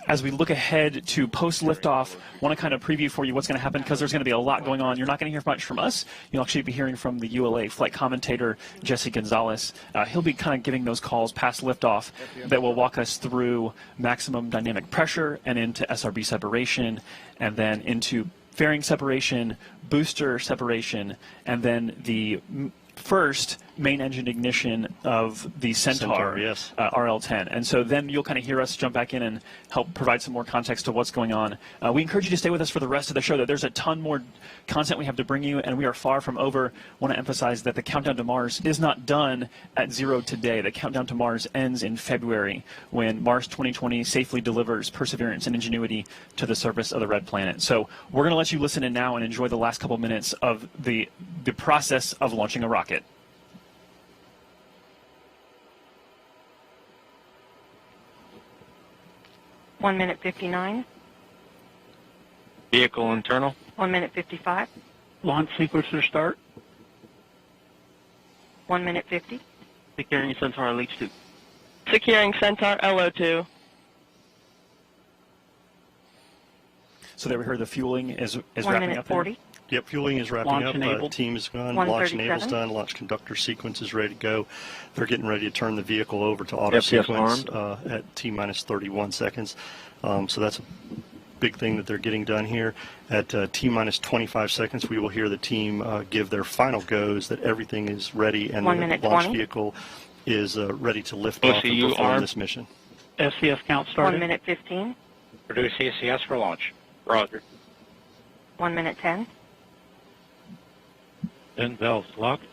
As we look ahead to post-liftoff, I want to kind of preview for you what's going to happen, because there's going to be a lot going on. You're not going to hear much from us. You'll actually be hearing from the ULA flight commentator, Jesse Gonzalez. He'll be kind of giving those calls past liftoff that will walk us through maximum dynamic pressure and into SRB separation, and then into fairing separation, booster separation, and then the first main engine ignition of the Centaur, yes. RL-10. And so then you'll kind of hear us jump back in and help provide some more context to what's going on. We encourage you to stay with us for the rest of the show. There's a ton more content we have to bring you, and we are far from over. I want to emphasize that the countdown to Mars is not done at 0 today. The countdown to Mars ends in February, when Mars 2020 safely delivers Perseverance and Ingenuity to the surface of the red planet. So we're going to let you listen in now and enjoy the last couple minutes of the process of launching a rocket. One minute 59. Vehicle internal. 1 minute 55. Launch sequencer start. 1 minute 50. Securing Centaur LH2. Securing Centaur LO2. So there we heard the fueling is 1 wrapping minute up. 40. Yep, fueling is wrapping Launch up. enabled. Team is gone. Launch enable's 137. done. Launch conductor sequence is ready to go. They're getting ready to turn the vehicle over to auto FPS sequence at T-31 seconds. So that's a big thing that they're getting done here. At T-25 seconds, we will hear the team give their final goes that everything is ready and 1 the minute launch 20. vehicle is ready to lift off and OCU perform armed. this mission. SCS count started. 1 minute 15. Produce ECS for launch. Roger. 1 minute 10. Then valves locked.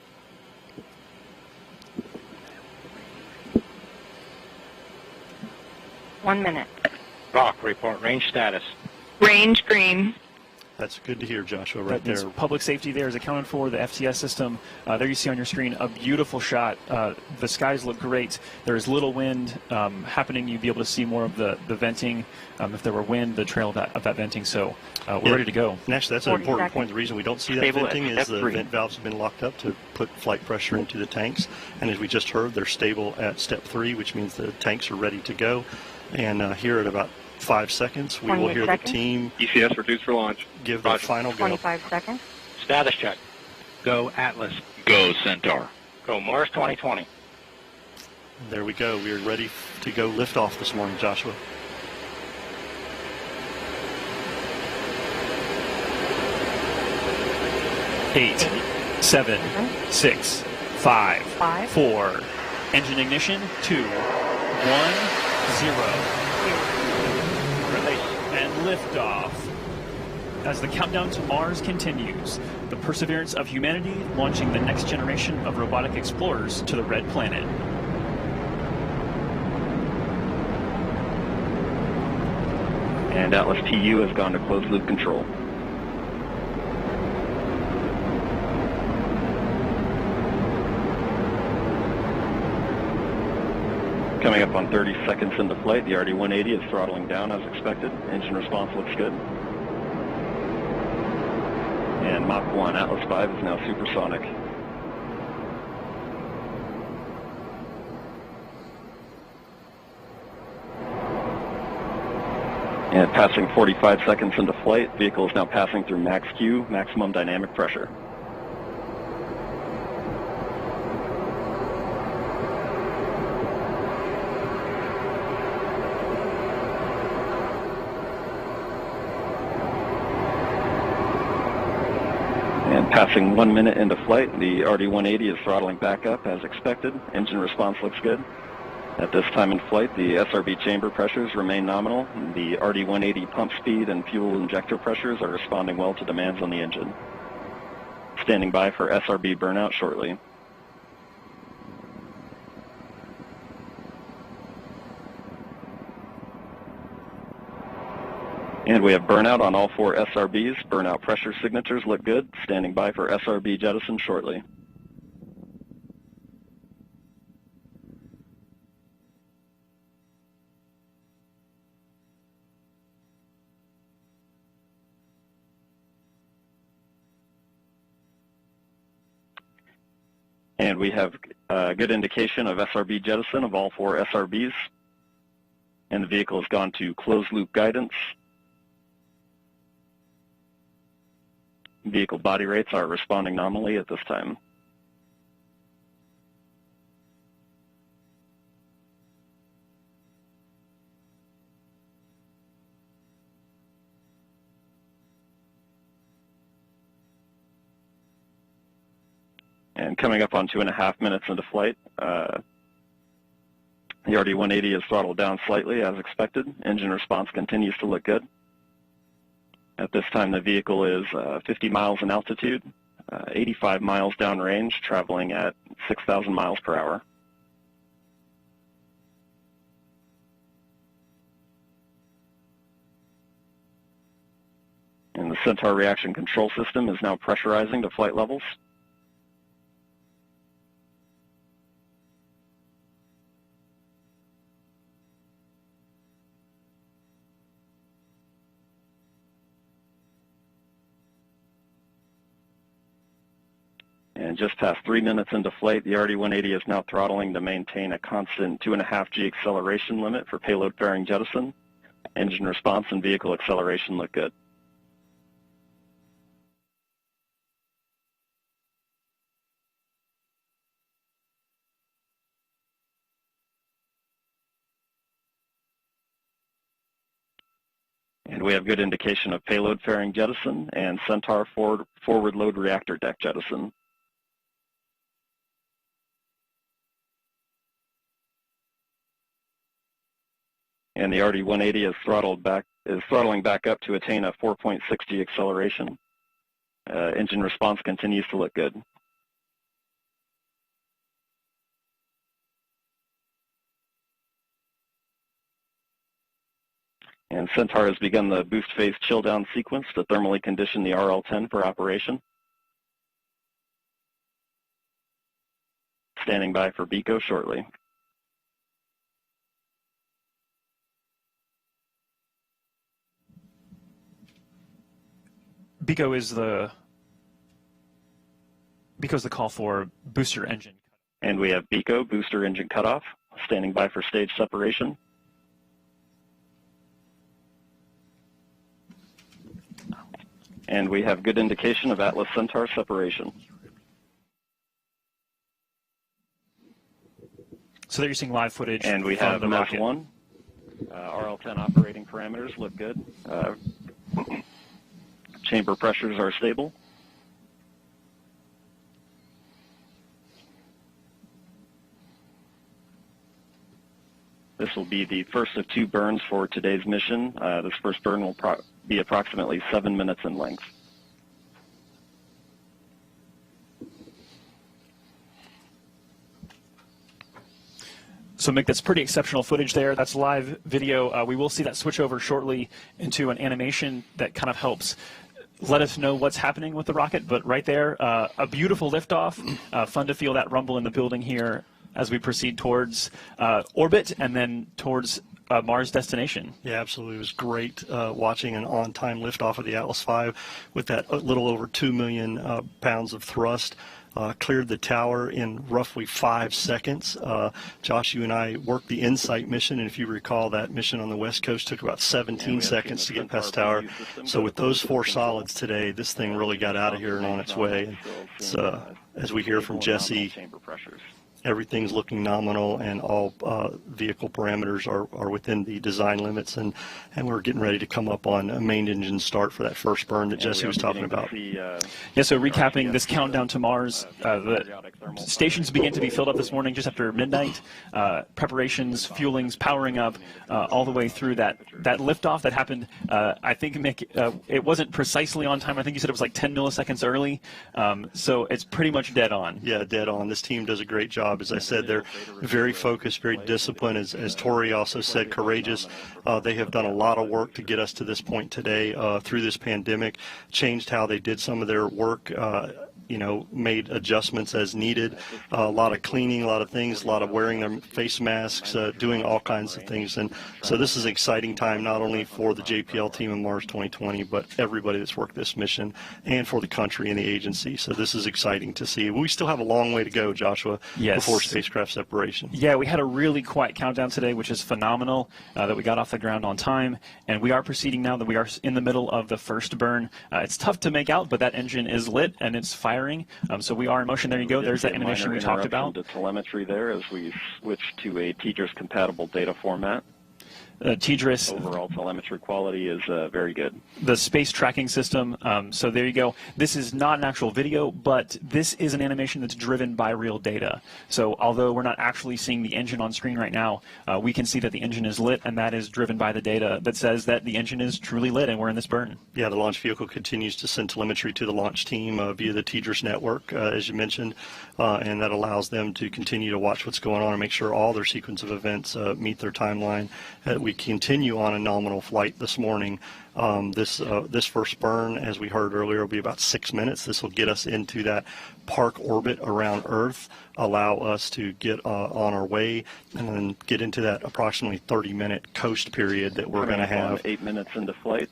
One minute. Rock, report range status. Range green. That's good to hear, Joshua, right That means there. public safety there is accounted for. The FTS system, there you see on your screen a beautiful shot. The skies look great. There is little wind happening. You'd be able to see more of the venting. If there were wind, the trail of that venting. So we're ready to go. And actually, that's an important point. The reason we don't see that Stable venting at is step the 3. vent valves have been locked up to put flight pressure into the tanks. And as we just heard, they're stable at step 3, which means the tanks are ready to go. And here at about 5 seconds, we will hear the team ECS reduced for launch. give their final go. 25 seconds. Status check. Go Atlas. Go Centaur. Go Mars 2020. There we go. We are ready to go lift off this morning, Joshua. Eight, 7, 6, 5, 4. Engine ignition. 2, 1, 0. And liftoff. As the countdown to Mars continues, the perseverance of humanity launching the next generation of robotic explorers to the red planet. And Atlas PU has gone to closed loop control. Coming up on 30 seconds into flight, the RD-180 is throttling down as expected. Engine response looks good. And Mach 1 Atlas V is now supersonic. And passing 45 seconds into flight, vehicle is now passing through max Q, maximum dynamic pressure. And passing 1 minute into flight, the RD-180 is throttling back up as expected. Engine response looks good. At this time in flight, the SRB chamber pressures remain nominal. The RD-180 pump speed and fuel injector pressures are responding well to demands on the engine. Standing by for SRB burnout shortly. And we have burnout on all 4 SRBs. Burnout pressure signatures look good. Standing by for SRB jettison shortly. And we have a good indication of SRB jettison of all 4 SRBs. And the vehicle has gone to closed loop guidance. Vehicle body rates are responding nominally at this time. And coming up on 2.5 minutes into flight, the RD-180 is throttled down slightly as expected. Engine response continues to look good. At this time, the vehicle is 50 miles in altitude, 85 miles downrange, traveling at 6,000 miles per hour. And the Centaur reaction control system is now pressurizing to flight levels. And just past 3 minutes into flight, the RD-180 is now throttling to maintain a constant 2.5 G acceleration limit for payload fairing jettison. Engine response and vehicle acceleration look good. And we have good indication of payload fairing jettison and Centaur forward load reactor deck jettison. And the RD-180 is throttling back up to attain a 4.6 G acceleration. Engine response continues to look good. And Centaur has begun the boost phase chill down sequence to thermally condition the RL-10 for operation. Standing by for BECO shortly. BECO's the call for booster engine. And we have BECO, booster engine cutoff, standing by for stage separation. And we have good indication of Atlas Centaur separation. So there you're seeing live footage. And we have the Mark 1. RL-10 operating parameters look good. Chamber pressures are stable. This will be the first of 2 burns for today's mission. This first burn will be approximately 7 minutes in length. So, Mick, that's pretty exceptional footage there. That's live video. We will see that switch over shortly into an animation that kind of helps let us know what's happening with the rocket. But right there, a beautiful liftoff. Fun to feel that rumble in the building here as we proceed towards orbit and then towards Mars destination. Yeah, absolutely. It was great watching an on-time liftoff of the Atlas V with that little over 2 million pounds of thrust. Cleared the tower in roughly 5 seconds. Josh, you and I worked the InSight mission, and if you recall, that mission on the West Coast took about 17 seconds to get past tower. So with those 4 solids today, this thing really got out of here and on its way. And it's, as we hear from Jesse, everything's looking nominal, and all vehicle parameters are within the design limits, and we're getting ready to come up on a main engine start for that first burn that Jesse was talking about. Yeah, so recapping this countdown to Mars, the stations began to be filled up this morning just after midnight. Preparations, fuelings, powering up, all the way through that liftoff that happened. I think, Mick, it wasn't precisely on time. I think you said it was like 10 milliseconds early. So it's pretty much dead on. Yeah, dead on. This team does a great job. As I said, they're very focused, very disciplined. As Tori also said, courageous. They have done a lot of work to get us to this point today through this pandemic, changed how they did some of their work, you know, made adjustments as needed, a lot of cleaning, a lot of things, a lot of wearing their face masks, doing all kinds of things. And so this is an exciting time, not only for the JPL team in Mars 2020, but everybody that's worked this mission, and for the country and the agency. So this is exciting to see. We still have a long way to go, Joshua, before spacecraft separation. Yeah, we had a really quiet countdown today, which is phenomenal, that we got off the ground on time. And we are proceeding now that we are in the middle of the first burn. It's tough to make out, but that engine is lit and it's firing. So we are in motion. There you go. There's that animation we talked about. The telemetry there as we switch to a TDRS compatible data format. TDRS. Overall telemetry quality is very good. The space tracking system. So there you go. This is not an actual video, but this is an animation that's driven by real data. So although we're not actually seeing the engine on screen right now, we can see that the engine is lit, and that is driven by the data that says that the engine is truly lit and we're in this burn. Yeah, the launch vehicle continues to send telemetry to the launch team via the TDRS network, as you mentioned, and that allows them to continue to watch what's going on and make sure all their sequence of events meet their timeline. We continue on a nominal flight this morning. This first burn, as we heard earlier, will be about 6 minutes. This will get us into that park orbit around Earth, allow us to get on our way, and then get into that approximately 30-minute coast period that we're going to have. 8 minutes into flight,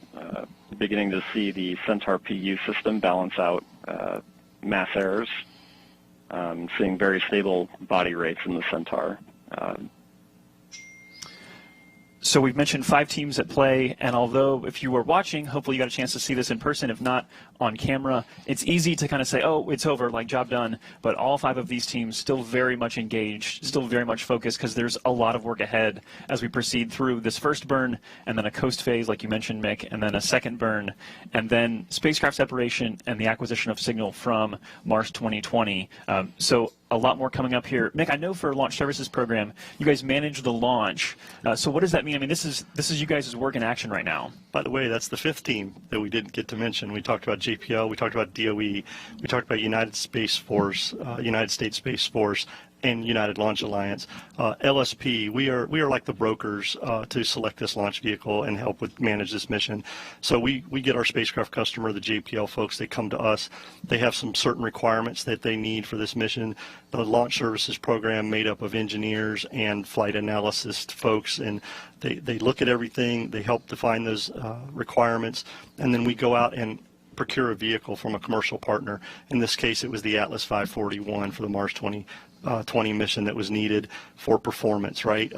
beginning to see the Centaur PU system balance out mass errors, seeing very stable body rates in the Centaur. So we've mentioned 5 teams at play, and although if you were watching, hopefully you got a chance to see this in person, if not on camera, it's easy to kind of say, oh, it's over, like job done, but all 5 of these teams still very much engaged, still very much focused, because there's a lot of work ahead as we proceed through this first burn, and then a coast phase, like you mentioned, Mick, and then a second burn, and then spacecraft separation and the acquisition of signal from Mars 2020. So a lot more coming up here. Mick, I know for Launch Services Program, you guys manage the launch. So what does that mean? I mean, this is you guys' work in action right now. By the way, that's the 5th team that we didn't get to mention. We talked about JPL, we talked about DOE, we talked about United States Space Force, and United Launch Alliance. LSP, we are like the brokers to select this launch vehicle and help with manage this mission. So we get our spacecraft customer, the JPL folks, they come to us. They have some certain requirements that they need for this mission. The Launch Services Program made up of engineers and flight analysis folks, and they look at everything, they help define those requirements, and then we go out and procure a vehicle from a commercial partner. In this case, it was the Atlas V541 for the Mars 2020 mission that was needed for performance, right?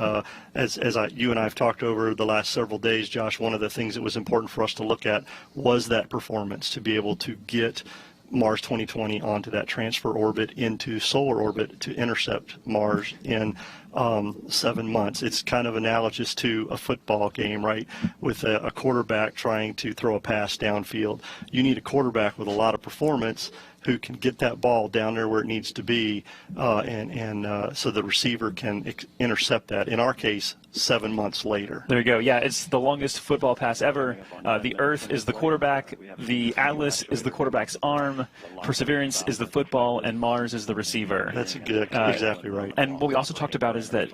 As you and I have talked over the last several days, Josh, one of the things that was important for us to look at was that performance, to be able to get Mars 2020 onto that transfer orbit into solar orbit to intercept Mars in 7 months. It's kind of analogous to a football game, right? With a quarterback trying to throw a pass downfield. You need a quarterback with a lot of performance who can get that ball down there where it needs to be, so the receiver can intercept that. In our case, 7 months later. There you go. Yeah, it's the longest football pass ever. The Earth is the quarterback, the Atlas is the quarterback's arm, Perseverance is the football, and Mars is the receiver. That's exactly right. And what we also talked about is that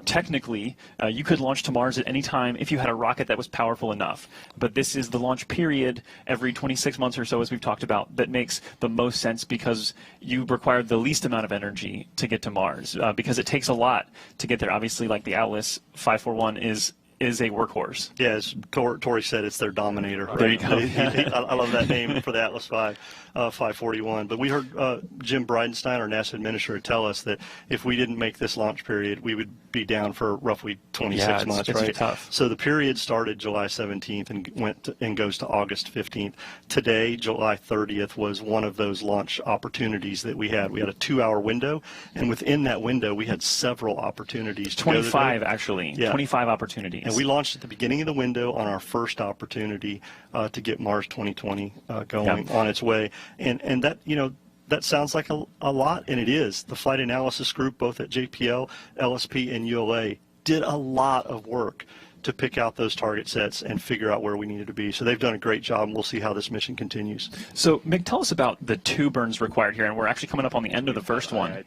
technically, you could launch to Mars at any time if you had a rocket that was powerful enough. But this is the launch period every 26 months or so, as we've talked about, that makes the most sense because you require the least amount of energy to get to Mars, because it takes a lot to get there. Obviously, like the Atlas 541 is a workhorse. Yeah, as Tori said, it's their Dominator. There you go. I love that name for the Atlas 541. But we heard Jim Bridenstine, our NASA administrator, tell us that if we didn't make this launch period, we would be down for roughly 26 months, it's right? tough. So the period started July 17th and goes to August 15th. Today, July 30th, was one of those launch opportunities that we had. We had a 2-hour window, and within that window, we had several opportunities. 25, actually. Yeah. 25 opportunities. And we launched at the beginning of the window on our first opportunity to get Mars 2020 going on its way. And that, you know, that sounds like a lot, and it is. The flight analysis group, both at JPL, LSP, and ULA, did a lot of work to pick out those target sets and figure out where we needed to be. So they've done a great job, and we'll see how this mission continues. So, Mick, tell us about the 2 burns required here, and we're actually coming up on the end of the first one.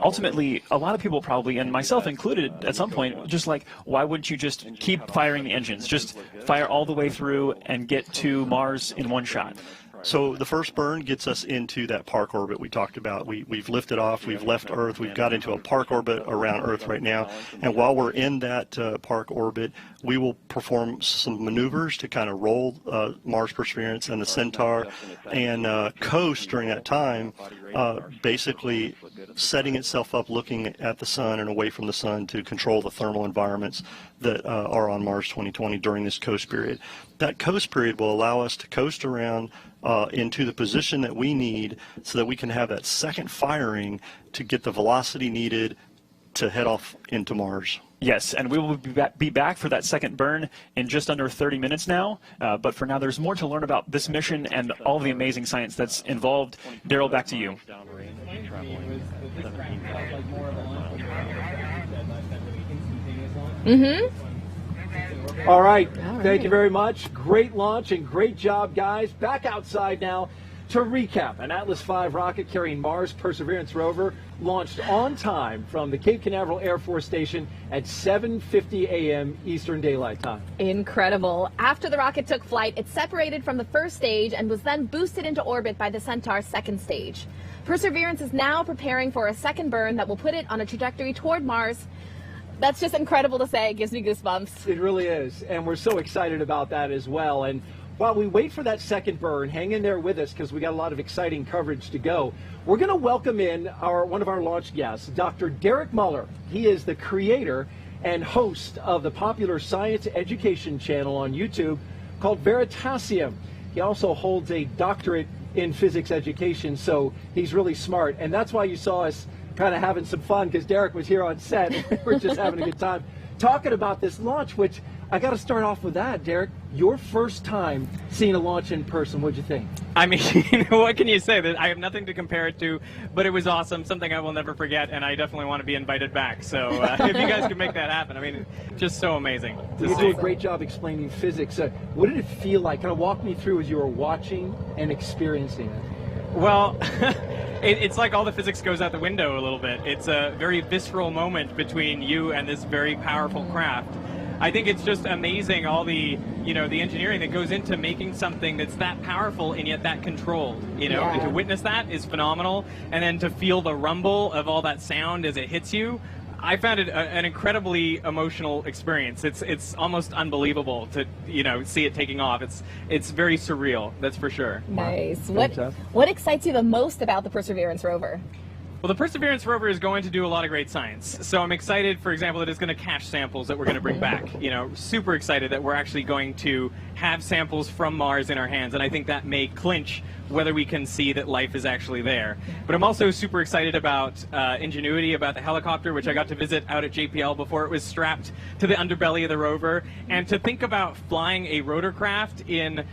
Ultimately, a lot of people probably, and myself included at some point, just like, why wouldn't you just keep firing the engines? Just fire all the way through and get to Mars in one shot. So the first burn gets us into that park orbit we talked about. We've lifted off, we've left Earth, we've got into a park orbit around Earth right now. And while we're in that park orbit, we will perform some maneuvers to kind of roll Mars Perseverance and the Centaur and coast during that time, basically setting itself up looking at the sun and away from the sun to control the thermal environments that are on Mars 2020 during this coast period. That coast period will allow us to coast around into the position that we need so that we can have that second firing to get the velocity needed to head off into Mars. Yes, and we will be back for that second burn in just under 30 minutes now. But for now, there's more to learn about this mission and all the amazing science that's involved. Daryl, back to you. All right. Thank you very much. Great launch and great job, guys. Back outside now to recap. An Atlas V rocket carrying Mars Perseverance Rover launched on time from the Cape Canaveral Air Force Station at 7:50 a.m. Eastern Daylight Time. Incredible. After the rocket took flight, it separated from the first stage and was then boosted into orbit by the Centaur's second stage. Perseverance is now preparing for a second burn that will put it on a trajectory toward Mars. That's just incredible to say. It gives me goosebumps. It really is, and we're so excited about that as well. And while we wait for that second burn, hang in there with us because we got a lot of exciting coverage to go. We're going to welcome in one of our launch guests, Dr. Derek Muller. He is the creator and host of the popular science education channel on YouTube called Veritasium. He also holds a doctorate in physics education, so he's really smart. And that's why you saw us kind of having some fun, because Derek was here on set and we're just having a good time talking about this launch, which I got to start off with that. Derek, your first time seeing a launch in person, what'd you think? I mean, you know, what can you say? That I have nothing to compare it to, but it was awesome, something I will never forget, and I definitely want to be invited back. So if you guys could make that happen, I mean, just so amazing to You see. do a great job explaining physics. What did it feel like? Kind of walk me through as you were watching and experiencing it. Well, it's like all the physics goes out the window a little bit. It's a very visceral moment between you and this very powerful craft. I think it's just amazing, all the, you know, the engineering that goes into making something that's that powerful and yet that controlled, you know, and to witness that is phenomenal. And then to feel the rumble of all that sound as it hits you, I found it an incredibly emotional experience. It's almost unbelievable to, you know, see it taking off. It's very surreal, that's for sure. Nice. What excites you the most about the Perseverance Rover? Well, the Perseverance Rover is going to do a lot of great science. So I'm excited, for example, that it's going to cache samples that we're going to bring back. You know, super excited that we're actually going to have samples from Mars in our hands. And I think that may clinch whether we can see that life is actually there. But I'm also super excited about Ingenuity, about the helicopter, which I got to visit out at JPL before it was strapped to the underbelly of the rover. And to think about flying a rotorcraft in,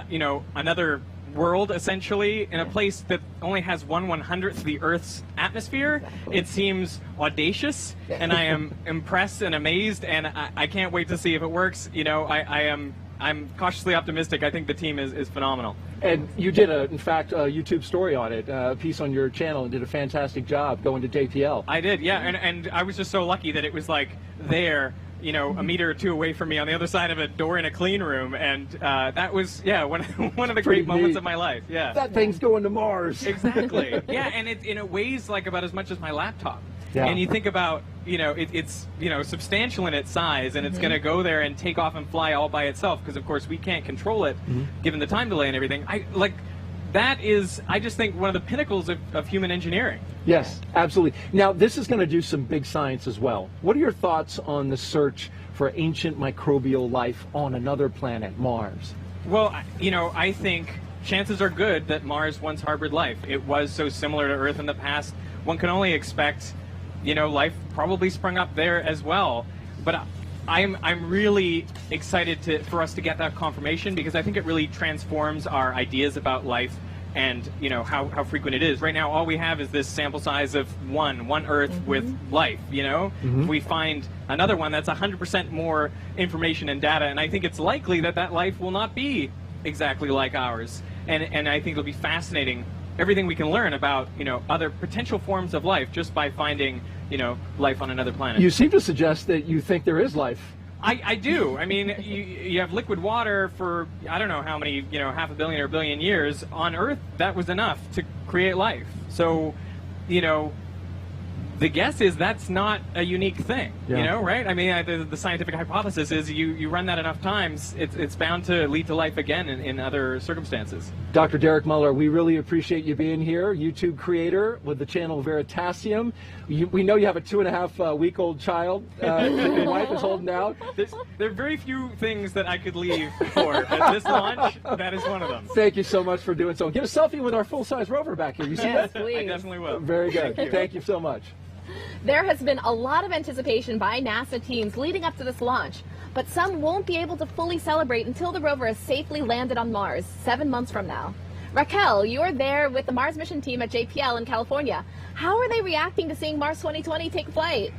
you know, another world, essentially, in a place that only has 1/100th the Earth's atmosphere, it seems audacious, and I am impressed and amazed, and I can't wait to see if it works. You know, I I'm cautiously optimistic. I think the team is phenomenal. And you did, in fact, a YouTube story on it, a piece on your channel, and did a fantastic job going to JPL. I did, yeah, and I was just so lucky that it was like there, you know, a meter or two away from me on the other side of a door in a clean room, and that was, yeah, one of the great moments of my life, yeah. That thing's going to Mars. Exactly, yeah, and it weighs like about as much as my laptop. Yeah. And you think about, you know, it's you know, substantial in its size, and it's going to go there and take off and fly all by itself, because of course we can't control it, given the time delay and everything. That is, I just think, one of the pinnacles of human engineering. Yes, absolutely. Now, this is going to do some big science as well. What are your thoughts on the search for ancient microbial life on another planet, Mars? Well, you know, I think chances are good that Mars once harbored life. It was so similar to Earth in the past. One can only expect, you know, life probably sprung up there as well. But I'm really excited for us to get that confirmation, because I think it really transforms our ideas about life and, you know, how frequent it is. Right now, all we have is this sample size of one Earth with life, you know? If we find another one, that's 100% more information and data, and I think it's likely that that life will not be exactly like ours. And I think it'll be fascinating, everything we can learn about, you know, other potential forms of life just by finding, you know, life on another planet. You seem to suggest that you think there is life. I do. I mean, you have liquid water for, I don't know how many, you know, 500 million or 1 billion years. On Earth, that was enough to create life. So, you know, the guess is that's not a unique thing, you know, right? I mean, the scientific hypothesis is you run that enough times, it's bound to lead to life again in other circumstances. Dr. Derek Muller, we really appreciate you being here, YouTube creator with the channel Veritasium. We know you have a 2.5-week-old child your wife is holding out. There are very few things that I could leave for, but this launch, that is one of them. Thank you so much for doing so. Get a selfie with our full-size rover back here. You see that? Please. I definitely will. Very good. Thank you so much. There has been a lot of anticipation by NASA teams leading up to this launch, but some won't be able to fully celebrate until the rover has safely landed on Mars 7 months from now. Raquel, you're there with the Mars mission team at JPL in California. How are they reacting to seeing Mars 2020 take flight?